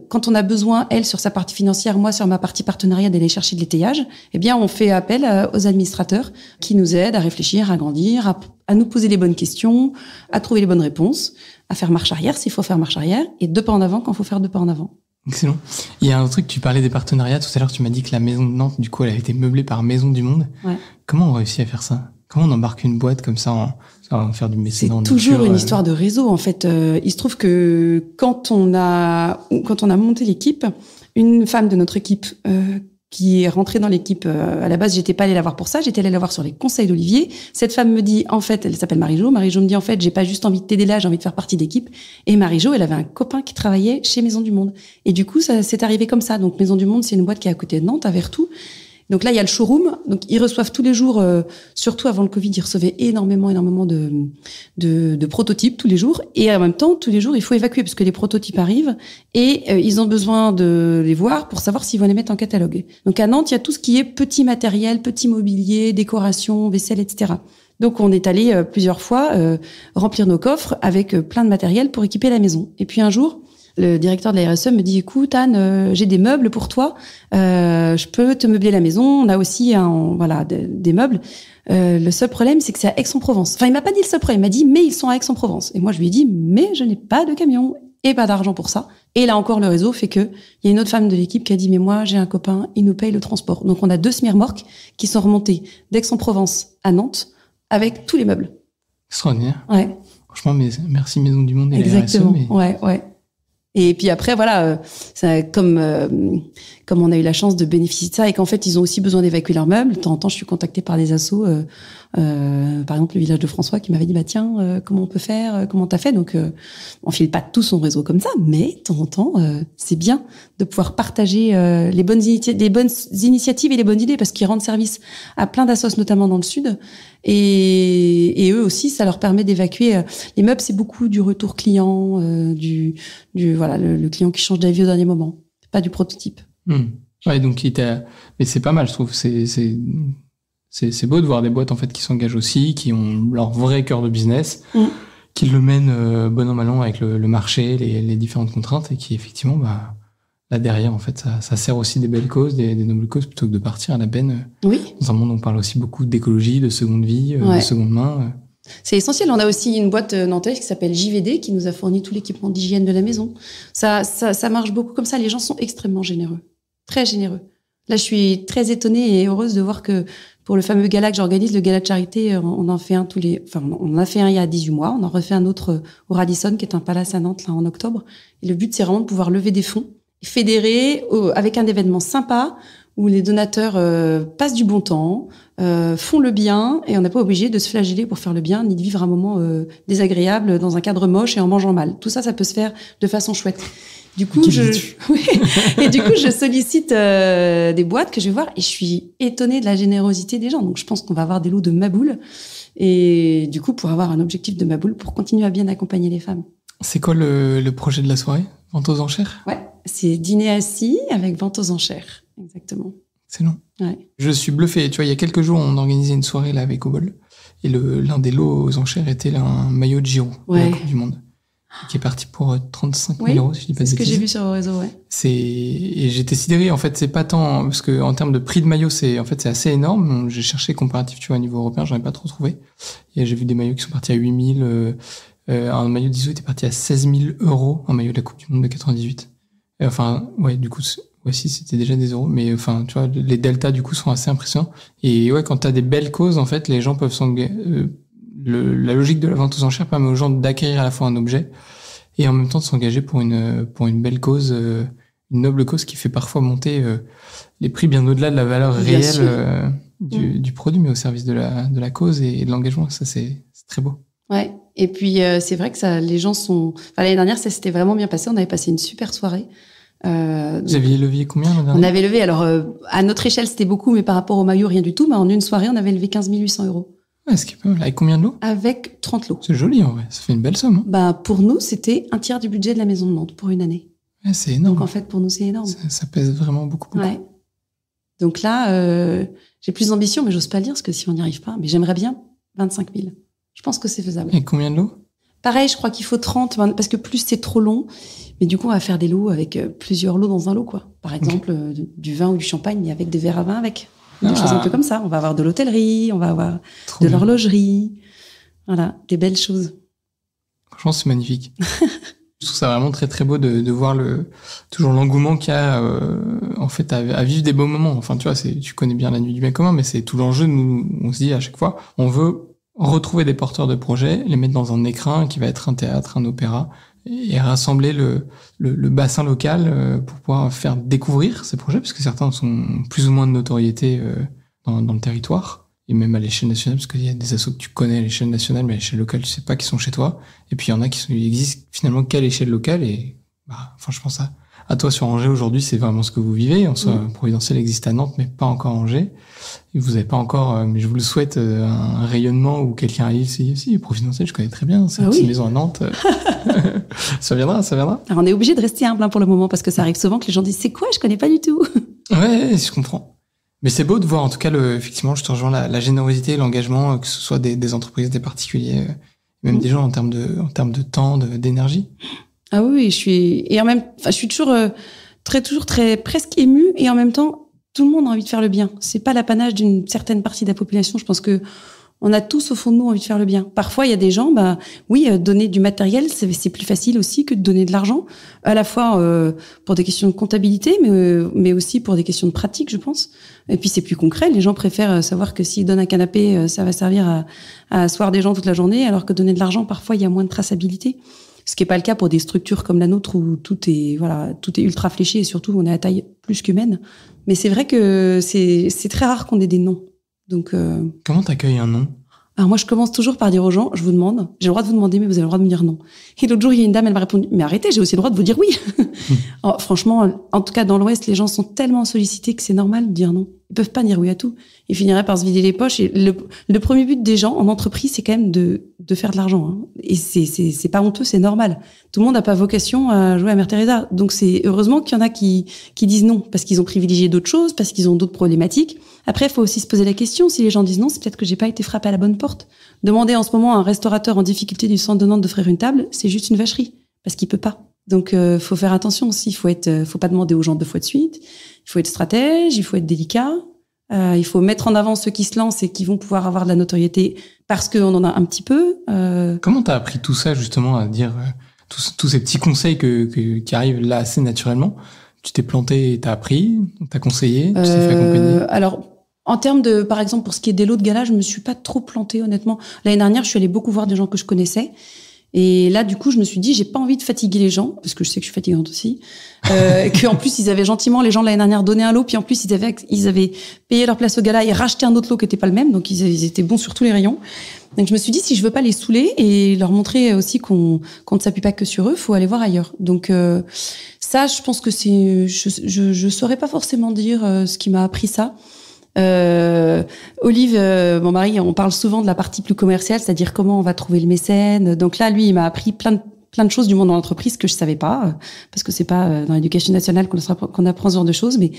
quand on a besoin, elle sur sa partie financière, moi sur ma partie partenariat, d'aller chercher de l'étayage, eh bien on fait appel aux administrateurs qui nous aident à réfléchir, à grandir, à nous poser les bonnes questions, à trouver les bonnes réponses, à faire marche arrière s'il faut faire marche arrière, et 2 pas en avant quand il faut faire 2 pas en avant.
Excellent. Il y a un truc, tu parlais des partenariats. Tout à l'heure, tu m'as dit que la maison de Nantes, du coup, elle a été meublée par Maison du Monde. Ouais. Comment on réussit à faire ça? Comment on embarque une boîte comme ça en faire du mécénat en nature? C'est
toujours une histoire de réseau, en fait. Il se trouve que quand on a monté l'équipe, une femme de notre équipe, qui est rentrée dans l'équipe, à la base, j'étais pas allée la voir pour ça, j'étais allée la voir sur les conseils d'Olivier. Cette femme me dit, en fait, elle s'appelle Marie-Jo. Marie-Jo me dit, en fait, j'ai pas juste envie de t'aider là, j'ai envie de faire partie d'équipe. Et Marie-Jo, elle avait un copain qui travaillait chez Maison du Monde. Et du coup, ça s'est arrivé comme ça. Donc, Maison du Monde, c'est une boîte qui est à côté de Nantes, à Vertou. Donc là, il y a le showroom. Donc, ils reçoivent tous les jours, surtout avant le Covid, ils recevaient énormément de prototypes tous les jours. Et en même temps, tous les jours, il faut évacuer parce que les prototypes arrivent et ils ont besoin de les voir pour savoir s'ils vont les mettre en catalogue. Donc à Nantes, il y a tout ce qui est petit matériel, petit mobilier, décoration, vaisselle, etc. Donc on est allé plusieurs fois remplir nos coffres avec plein de matériel pour équiper la maison. Et puis un jour, le directeur de la RSE me dit, écoute Anne, j'ai des meubles pour toi, je peux te meubler la maison, on a aussi des meubles. Le seul problème, c'est que c'est à Aix-en-Provence. Enfin, il m'a pas dit le seul problème, il m'a dit, mais ils sont à Aix-en-Provence. Et moi, je lui ai dit, mais je n'ai pas de camion et pas d'argent pour ça. Et là encore, le réseau fait que il y a une autre femme de l'équipe qui a dit, mais moi, j'ai un copain, il nous paye le transport. Donc, on a 2 semi-remorques qui sont remontées d'Aix-en-Provence à Nantes avec tous les meubles.
Extraordinaire.
Ouais.
Franchement, merci Maison du Monde et
exactement.
la RSE.
Ouais. Et puis après, comme on a eu la chance de bénéficier de ça et qu'en fait, ils ont aussi besoin d'évacuer leurs meubles. De temps en temps, je suis contactée par des assos, par exemple le village de François qui m'avait dit, tiens, comment on peut faire, comment t'as fait? Donc, on file pas tout son réseau comme ça, mais de temps en temps, c'est bien de pouvoir partager les bonnes initiatives et les bonnes idées, parce qu'ils rendent service à plein d'assos, notamment dans le sud. Et eux aussi, ça leur permet d'évacuer. Les meubles, c'est beaucoup du retour client, le client qui change d'avis au dernier moment, pas du prototype.
Ouais, donc mais c'est pas mal, je trouve. C'est beau de voir des boîtes en fait qui s'engagent aussi, qui ont leur vrai cœur de business, qui le mènent bon an mal an avec le marché, les différentes contraintes, et qui effectivement, là derrière en fait, ça sert aussi des belles causes, des nobles causes, plutôt que de partir à la benne. Oui. Dans un monde où on parle aussi beaucoup d'écologie, de seconde vie, de seconde main.
C'est essentiel. On a aussi une boîte nantaise qui s'appelle JVD qui nous a fourni tout l'équipement d'hygiène de la maison. Ça marche beaucoup comme ça. Les gens sont extrêmement généreux. Très généreux. Là, je suis très étonnée et heureuse de voir que pour le fameux gala que j'organise, le gala de charité, on en fait un on en a fait un il y a 18 mois. On en refait un autre au Radisson, qui est un palace à Nantes, là, en octobre. Et le but, c'est vraiment de pouvoir lever des fonds, fédérer avec un événement sympa, où les donateurs passent du bon temps, font le bien, et on n'est pas obligé de se flageller pour faire le bien, ni de vivre un moment désagréable dans un cadre moche et en mangeant mal. Tout ça, ça peut se faire de façon chouette. Du coup, et du coup, je sollicite des boîtes que je vais voir et je suis étonnée de la générosité des gens. Donc, je pense qu'on va avoir des lots de Maboule et du coup, pour avoir un objectif de Maboule pour continuer à bien accompagner les femmes.
C'est quoi le projet de la soirée? Vente aux enchères?
Ouais, c'est dîner assis avec vente aux enchères. Exactement.
C'est long.
Ouais.
Je suis bluffé. Tu vois, il y a quelques jours, on organisait une soirée là avec Obol et l'un des lots aux enchères était un maillot de Giro de la Coupe du Monde. Qui est parti pour 35 000 euros, si je dis pas de bêtises.
C'est ce que j'ai vu sur vos réseaux, ouais.
Et j'étais sidéré, en fait, c'est pas tant, parce que en termes de prix de maillot, c'est assez énorme. J'ai cherché comparatif, tu vois, au niveau européen, j'en ai pas trop trouvé. Et j'ai vu des maillots qui sont partis à 8 000, un maillot d'ISO était parti à 16 000 euros, un maillot de la Coupe du Monde de 98. Et enfin, ouais, du coup, si, c'était déjà des euros, mais enfin, tu vois, les deltas, du coup, sont assez impressionnants. Et ouais, quand t'as des belles causes, en fait, les gens peuvent s'engager, la logique de la vente aux enchères permet aux gens d'acquérir à la fois un objet et en même temps de s'engager pour une belle cause, une noble cause qui fait parfois monter les prix bien au-delà de la valeur réelle du produit, mais au service de la cause et de l'engagement. Ça, c'est très beau. Ouais.
Et puis, c'est vrai que les gens sont... Enfin, l'année dernière, ça s'était vraiment bien passé. On avait passé une super soirée.
Vous aviez levé combien l'année dernière?
On avait levé, alors, à notre échelle, c'était beaucoup, mais par rapport au maillot, rien du tout. Mais en une soirée, on avait levé 15 800 euros.
Ouais, ce qui est pas mal. Avec combien de lots?
Avec 30 lots.
C'est joli, en vrai. Ça fait une belle somme.
Bah, pour nous, c'était un tiers du budget de la maison de Nantes pour une année.
Ouais, c'est énorme.
Donc, en fait, pour nous, c'est énorme.
Ça pèse vraiment beaucoup.
Ouais. Donc là, j'ai plus d'ambition, mais j'ose pas le dire, parce que si on n'y arrive pas, mais j'aimerais bien 25 000. Je pense que c'est faisable.
Et combien de lots?
Pareil, je crois qu'il faut 30, parce que plus c'est trop long. Mais du coup, on va faire des lots avec plusieurs lots dans un lot, quoi. Par exemple, du vin ou du champagne, mais avec des verres à vin avec. Des choses un peu comme ça. On va avoir de l'hôtellerie, on va avoir de l'horlogerie. Voilà, des belles choses.
Franchement, c'est magnifique. Je trouve ça vraiment très très beau de voir toujours l'engouement qu'il y a en fait à vivre des beaux moments. Enfin, tu vois, tu connais bien la nuit du bien commun, mais c'est tout l'enjeu. Nous, on se dit à chaque fois, on veut retrouver des porteurs de projets, les mettre dans un écrin qui va être un théâtre, un opéra, et rassembler le bassin local pour pouvoir faire découvrir ces projets, parce que certains sont plus ou moins de notoriété dans le territoire, et même à l'échelle nationale, parce qu'il y a des assos que tu connais à l'échelle nationale, mais à l'échelle locale, tu sais pas qu'ils sont chez toi. Et puis il y en a qui existent finalement qu'à l'échelle locale, et enfin, je pense à toi sur Angers aujourd'hui, c'est vraiment ce que vous vivez. En soi, Providentiel existe à Nantes, mais pas encore à Angers. Et vous avez pas encore, mais je vous le souhaite, un rayonnement où quelqu'un arrive, si, Providentiel, je connais très bien, c'est une petite maison à Nantes. Ça viendra. Alors,
on est obligé de rester humble pour le moment, parce que ça arrive souvent que les gens disent, c'est quoi, je connais pas du tout.
Ouais, je comprends. Mais c'est beau de voir, en tout cas, effectivement, je te rejoins, la générosité, l'engagement, que ce soit des entreprises, des particuliers, même des gens en termes de temps, d'énergie.
Ah oui, je suis toujours très presque émue, et en même temps, tout le monde a envie de faire le bien. C'est pas l'apanage d'une certaine partie de la population. Je pense que on a tous au fond de nous envie de faire le bien. Parfois, il y a des gens, donner du matériel, c'est plus facile aussi que de donner de l'argent, à la fois pour des questions de comptabilité, mais aussi pour des questions de pratique, je pense. Et puis c'est plus concret. Les gens préfèrent savoir que s'ils donnent un canapé, ça va servir à asseoir des gens toute la journée, alors que donner de l'argent, parfois, il y a moins de traçabilité. Ce qui est pas le cas pour des structures comme la nôtre où tout est ultra fléché et surtout on est à taille plus qu'humaine. Mais c'est vrai que c'est très rare qu'on ait des noms. Donc
comment t'accueilles un nom?
Alors moi je commence toujours par dire aux gens, je vous demande, j'ai le droit de vous demander mais vous avez le droit de me dire non. Et l'autre jour il y a une dame, elle m'a répondu mais arrêtez, j'ai aussi le droit de vous dire oui. Alors, franchement, en tout cas dans l'Ouest, les gens sont tellement sollicités que c'est normal de dire non. Ils peuvent pas dire oui à tout. Ils finiraient par se vider les poches. Et le premier but des gens en entreprise, c'est quand même de faire de l'argent. Hein. Et c'est pas honteux, c'est normal. Tout le monde n'a pas vocation à jouer à Mère Teresa. Donc c'est heureusement qu'il y en a qui disent non parce qu'ils ont privilégié d'autres choses, parce qu'ils ont d'autres problématiques. Après, il faut aussi se poser la question. Si les gens disent non, c'est peut-être que j'ai pas été frappé à la bonne porte. Demander en ce moment à un restaurateur en difficulté du centre de Nantes d'offrir une table, c'est juste une vacherie parce qu'il peut pas. Donc faut faire attention aussi. Faut pas demander aux gens 2 fois de suite. Il faut être stratège, il faut être délicat. Il faut mettre en avant ceux qui se lancent et qui vont pouvoir avoir de la notoriété parce qu'on en a un petit peu.
Comment t'as appris tout ça justement à dire tous ces petits conseils qui arrivent là assez naturellement? Tu t'es planté et t'as appris, t'as conseillé, tu t'es fait accompagner?
Alors, en termes de, par exemple, pour ce qui est des lots de gala, je me suis pas trop plantée, honnêtement. L'année dernière, je suis allée beaucoup voir des gens que je connaissais. Et là, du coup, je me suis dit, j'ai pas envie de fatiguer les gens, parce que je sais que je suis fatigante aussi. Qu'en plus, ils avaient gentiment, les gens de l'année dernière, donné un lot, puis en plus, ils avaient payé leur place au gala et racheté un autre lot qui était pas le même, donc ils étaient bons sur tous les rayons. Donc je me suis dit, si je veux pas les saouler et leur montrer aussi qu'on ne s'appuie pas que sur eux, faut aller voir ailleurs. Donc ça, je pense que je saurais pas forcément dire ce qui m'a appris ça. Olive, mon mari, on parle souvent de la partie plus commerciale, c'est-à-dire comment on va trouver le mécène. Donc là, lui, il m'a appris plein de choses du monde de l'entreprise que je savais pas, parce que c'est pas dans l'éducation nationale qu'on apprend ce genre de choses, mais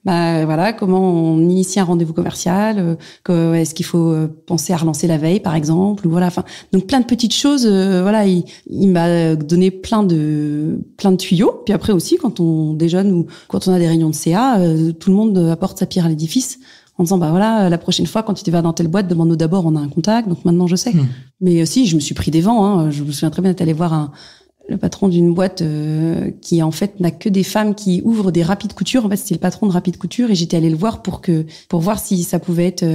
voilà, comment on initie un rendez-vous commercial, est-ce qu'il faut penser à relancer la veille, par exemple, ou voilà, enfin, donc plein de petites choses. Voilà, il m'a donné plein de tuyaux. Puis après aussi, quand on déjeune ou quand on a des réunions de CA, tout le monde apporte sa pierre à l'édifice. En disant, voilà, la prochaine fois, quand tu vas dans telle boîte, demande-nous d'abord, on a un contact, donc maintenant je sais. Mais aussi, je me suis pris des vents, hein. Je me souviens très bien d'être allée voir le patron d'une boîte qui en fait n'a que des femmes qui ouvrent des rapides coutures. En fait, c'était le patron de Rapide Couture et j'étais allée le voir pour voir si ça pouvait être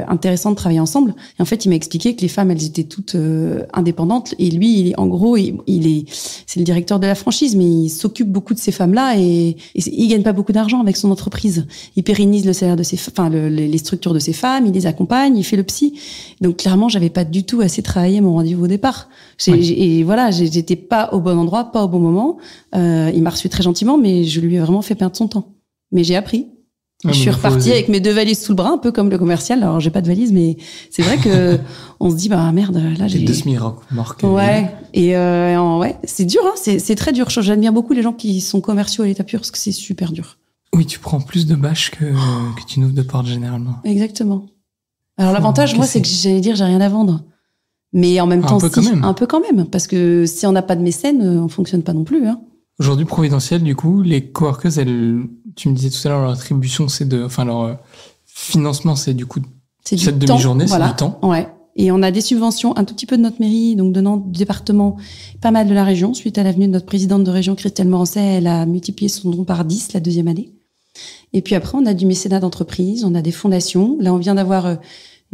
intéressant de travailler ensemble. Et en fait, il m'a expliqué que les femmes, elles étaient toutes indépendantes et lui, en gros, c'est le directeur de la franchise, mais il s'occupe beaucoup de ces femmes-là et il gagne pas beaucoup d'argent avec son entreprise. Il pérennise le salaire de les structures de ces femmes, il les accompagne, il fait le psy. Donc clairement, j'avais pas du tout assez travaillé mon rendez-vous au départ. Et voilà, j'étais pas au bon endroit, pas au bon moment. Il m'a reçu très gentiment, mais je lui ai vraiment fait perdre son temps. Mais j'ai appris. Je suis repartie avec mes 2 valises sous le bras, un peu comme le commercial. Alors, j'ai pas de valise, mais c'est vrai que on se dit, merde, là, j'ai
2 semi-remorques.
Ouais. Et, ouais, c'est dur, hein. C'est très dur. J'admire beaucoup les gens qui sont commerciaux à l'état pur, parce que c'est super dur.
Oui, tu prends plus de bâches que tu n'ouvres de portes, généralement.
Exactement. Alors, l'avantage, moi, c'est que j'ai rien à vendre. Mais en même temps, un peu quand même, parce que si on n'a pas de mécène, on fonctionne pas non plus, hein.
Aujourd'hui, Providentiel, du coup, les coworkers, tu me disais tout à l'heure, leur attribution, leur financement, c'est du coup, cette demi-journée, voilà. C'est du temps.
Ouais. Et on a des subventions, un tout petit peu de notre mairie, donc de Nantes, du département, pas mal de la région. Suite à l'avenue de notre présidente de région, Christelle Morancet, elle a multiplié son don par 10 la 2e année. Et puis après, on a du mécénat d'entreprise, on a des fondations. Là, on vient d'avoir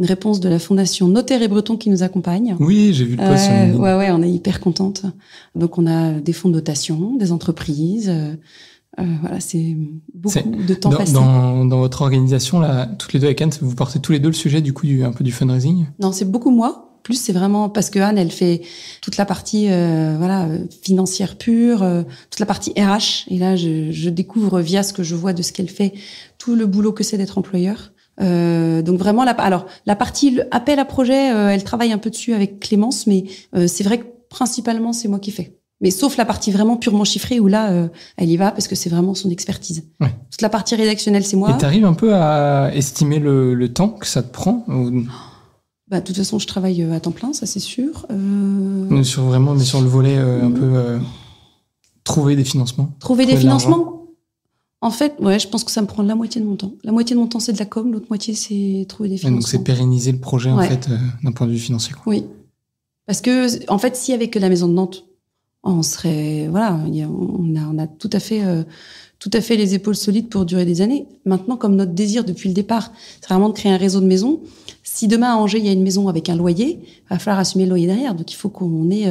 une réponse de la fondation Notaire et Breton qui nous accompagne.
Oui, j'ai vu le post.
Ouais, on est hyper contente. Donc, on a des fonds de dotation, des entreprises. Voilà, c'est beaucoup de temps passé.
Dans votre organisation, là, toutes les deux avec Anne, vous portez tous les deux le sujet du coup un peu du fundraising?
Non, c'est beaucoup moi. Plus, c'est vraiment parce que Anne, elle fait toute la partie financière pure, toute la partie RH. Et là, je découvre via ce que je vois de ce qu'elle fait tout le boulot que c'est d'être employeur. Donc vraiment la partie appel à projet, elle travaille un peu dessus avec Clémence, mais c'est vrai que principalement c'est moi qui fais. Mais sauf la partie vraiment purement chiffrée où là elle y va parce que c'est vraiment son expertise. Ouais. Toute la partie rédactionnelle c'est moi.
Et t'arrives un peu à estimer le temps que ça te prend ou...
De toute façon je travaille à temps plein, ça c'est sûr.
Mais sur le volet un peu trouver des financements.
Trouver des financements. En fait, ouais, je pense que ça me prend la moitié de mon temps. La moitié de mon temps, c'est de la com, l'autre moitié, c'est trouver des financements.
Donc, c'est pérenniser le projet, en fait, d'un point de vue financier, quoi.
Oui. Parce que, en fait, s'il y avait que la maison de Nantes, on serait, voilà, on a tout à fait les épaules solides pour durer des années. Maintenant, comme notre désir depuis le départ, c'est vraiment de créer un réseau de maisons. Si demain, à Angers, il y a une maison avec un loyer, il va falloir assumer le loyer derrière. Donc, il faut qu'on ait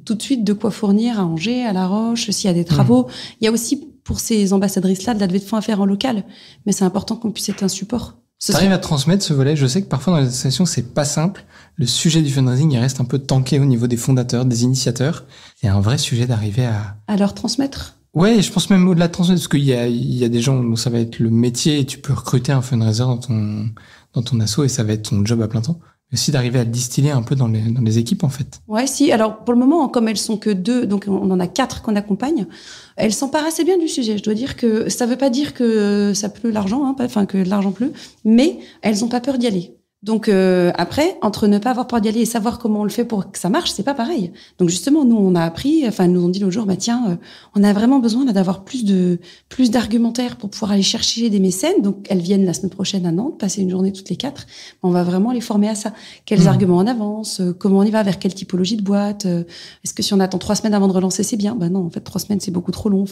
tout de suite de quoi fournir à Angers, à La Roche, s'il y a des travaux. Il y a aussi, pour ces ambassadrices-là, de la levée de fonds à faire en local. Mais c'est important qu'on puisse être un support.
T'arrives à transmettre ce volet. Je sais que parfois dans les associations, c'est pas simple. Le sujet du fundraising, il reste un peu tanké au niveau des fondateurs, des initiateurs. Il y a un vrai sujet d'arriver à leur
transmettre.
Ouais, je pense même au-delà de transmettre, parce qu'il y a des gens où ça va être le métier et tu peux recruter un fundraiser dans ton asso et ça va être ton job à plein temps. Mais aussi d'arriver à le distiller un peu dans les équipes, en fait.
Ouais, si. Alors, pour le moment, comme elles sont que 2, donc on en a 4 qu'on accompagne, elles s'emparent assez bien du sujet. Je dois dire que ça veut pas dire que ça pleut l'argent, hein, enfin, que l'argent pleut, mais elles ont pas peur d'y aller. Donc après, entre ne pas avoir peur d'y aller et savoir comment on le fait pour que ça marche, c'est pas pareil. Donc justement, nous on a appris, ils nous ont dit l'autre jour, tiens, on a vraiment besoin là d'avoir plus d'argumentaire pour pouvoir aller chercher des mécènes. Donc elles viennent la semaine prochaine à Nantes, passer une journée toutes les 4. On va vraiment les former à ça. Quels arguments on avance, comment on y va, vers quelle typologie de boîte. Est-ce que si on attend 3 semaines avant de relancer, c'est bien? Non, en fait 3 semaines c'est beaucoup trop long.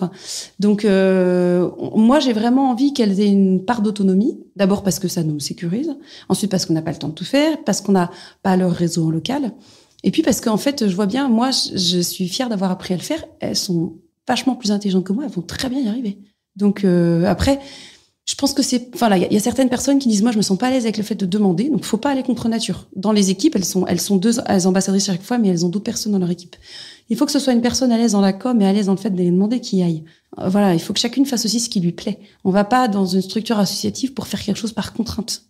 Donc moi j'ai vraiment envie qu'elles aient une part d'autonomie. D'abord parce que ça nous sécurise, ensuite parce qu'on n'a pas le temps de tout faire, parce qu'on n'a pas leur réseau en local. Et puis parce qu'en fait, je vois bien, moi, je suis fière d'avoir appris à le faire. Elles sont vachement plus intelligentes que moi, elles vont très bien y arriver. Donc après, je pense que enfin là, il y a certaines personnes qui disent moi je me sens pas à l'aise avec le fait de demander, donc faut pas aller contre nature. Dans les équipes, elles sont 2 ambassadrices chaque fois, mais elles ont d'autres personnes dans leur équipe. Il faut que ce soit une personne à l'aise dans la com et à l'aise dans le fait d'aller demander qui aille. Voilà, il faut que chacune fasse aussi ce qui lui plaît. On va pas dans une structure associative pour faire quelque chose par contrainte.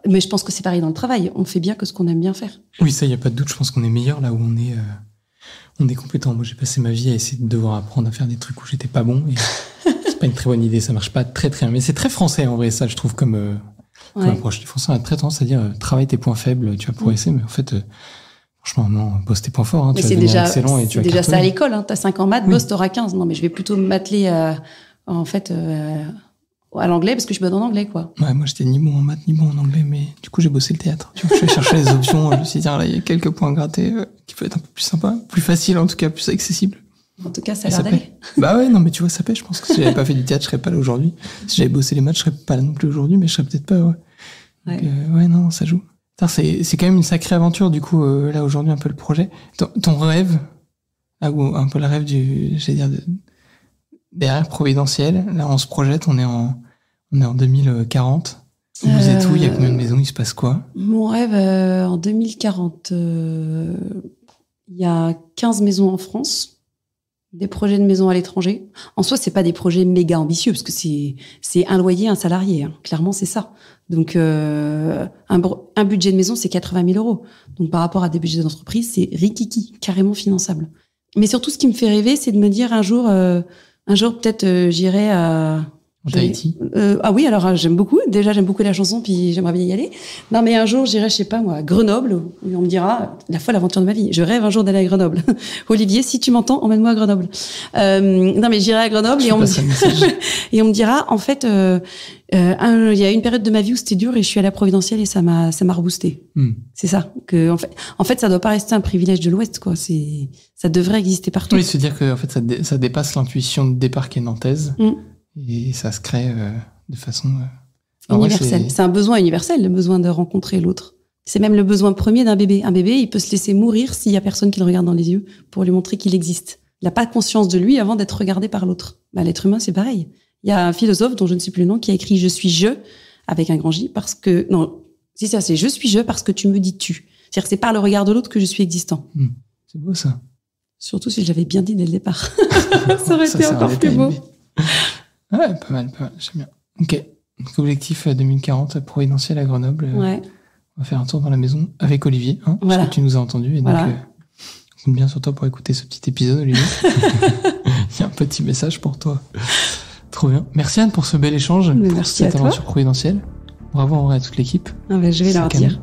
Mais je pense que c'est pareil dans le travail. On fait bien que ce qu'on aime bien faire.
Oui, ça, il y a pas de doute. Je pense qu'on est meilleur là où on est compétent. Moi, j'ai passé ma vie à essayer de devoir apprendre à faire des trucs où j'étais pas bon. Et c'est pas une très bonne idée. Ça marche pas très très bien. Mais c'est très français en vrai, ça, je trouve, comme approche. Les Français ont très tendance à dire travaille tes points faibles, tu vas progresser. Mais en fait, franchement, non, bosse tes points forts. Hein, tu vas devenir excellent et tu vas
déjà
cartonner.
Ça à l'école. Hein. T'as 5 en maths, bosse, t'auras 15. Non, mais je vais plutôt m'atteler à l'anglais parce que je suis bonne en anglais, quoi.
Ouais, moi j'étais ni bon en maths ni bon en anglais, mais du coup j'ai bossé le théâtre. Tu vois, je cherchais les options, je me suis dit tiens là il y a quelques points grattés qui peuvent être un peu plus sympa, plus facile en tout cas, plus accessible.
En tout cas ça a l'air d'aller.
Bah ouais, non mais tu vois ça paie, je pense que si j'avais pas fait du théâtre je serais pas là aujourd'hui. Si j'avais bossé les maths je serais pas là non plus aujourd'hui, mais je serais peut-être pas Donc, ouais non ça joue. C'est quand même une sacrée aventure du coup là aujourd'hui un peu le projet. Ton rêve, ou un peu le rêve derrière Providentiel, là on se projette, on est en 2040. Vous êtes où? Il y a combien de maisons? Il se passe quoi?
Mon rêve, en 2040, il y a 15 maisons en France, des projets de maisons à l'étranger. En soi, c'est pas des projets méga ambitieux, parce que c'est un loyer, un salarié. Hein. Clairement, c'est ça. Donc, un budget de maison, c'est 80 000 euros. Donc, par rapport à des budgets d'entreprise, c'est rikiki, carrément finançable. Mais surtout, ce qui me fait rêver, c'est de me dire un jour peut-être, j'irai à...
En Tahiti.
Ah oui, alors j'aime beaucoup. Déjà, j'aime beaucoup la chanson, puis j'aimerais bien y aller. Non, mais un jour, j'irai, je sais pas moi, à Grenoble, où on me dira la folle aventure de ma vie. Je rêve un jour d'aller à Grenoble. Olivier, si tu m'entends, emmène-moi à Grenoble. Non, mais j'irai à Grenoble et on me dira, en fait, il y a une période de ma vie où c'était dur et je suis allée à Providentiel et ça m'a reboosté. C'est ça. En fait, ça doit pas rester un privilège de l'Ouest, quoi. Ça devrait exister partout.
Oui, se dire que en fait, ça dépasse l'intuition de départ qui est nantaise. Et ça se crée de façon
universelle. C'est un besoin universel, le besoin de rencontrer l'autre. C'est même le besoin premier d'un bébé. Un bébé, il peut se laisser mourir s'il y a personne qui le regarde dans les yeux pour lui montrer qu'il existe. Il n'a pas conscience de lui avant d'être regardé par l'autre. L'être humain, c'est pareil. Il y a un philosophe dont je ne sais plus le nom qui a écrit « Je suis je » avec un grand J parce que... Non, si ça, c'est « Je suis je parce que tu me dis tu ». C'est-à-dire que c'est par le regard de l'autre que je suis existant.
C'est beau, ça.
Surtout si je l'avais bien dit dès le départ. Ça aurait été encore plus beau.
Ouais, pas mal, j'aime bien. Ok, donc objectif 2040, Providentiel à Grenoble.
Ouais.
On va faire un tour dans la maison avec Olivier, hein,
voilà.
Parce que tu nous as entendu. Et donc, on compte bien sur toi pour écouter ce petit épisode, Olivier. Il y a un petit message pour toi. Trop bien. Merci Anne pour ce bel échange, pour cette aventure Providentielle. Bravo en vrai à toute l'équipe.
Je vais leur dire.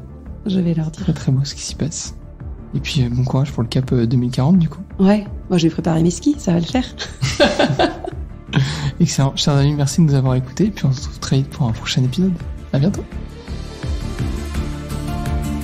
Très très beau ce qui s'y passe. Et puis bon courage pour le cap 2040 du coup.
Ouais, moi je vais préparer mes skis, ça va le faire.
Excellent. Chers amis, merci de nous avoir écoutés. Et puis on se retrouve très vite pour un prochain épisode. À bientôt.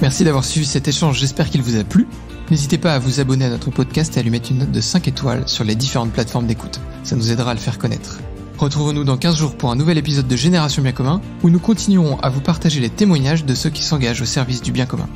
Merci d'avoir suivi cet échange. J'espère qu'il vous a plu. N'hésitez pas à vous abonner à notre podcast et à lui mettre une note de 5 étoiles sur les différentes plateformes d'écoute. Ça nous aidera à le faire connaître. Retrouvons-nous dans 15 jours pour un nouvel épisode de Génération Bien Commun où nous continuerons à vous partager les témoignages de ceux qui s'engagent au service du bien commun.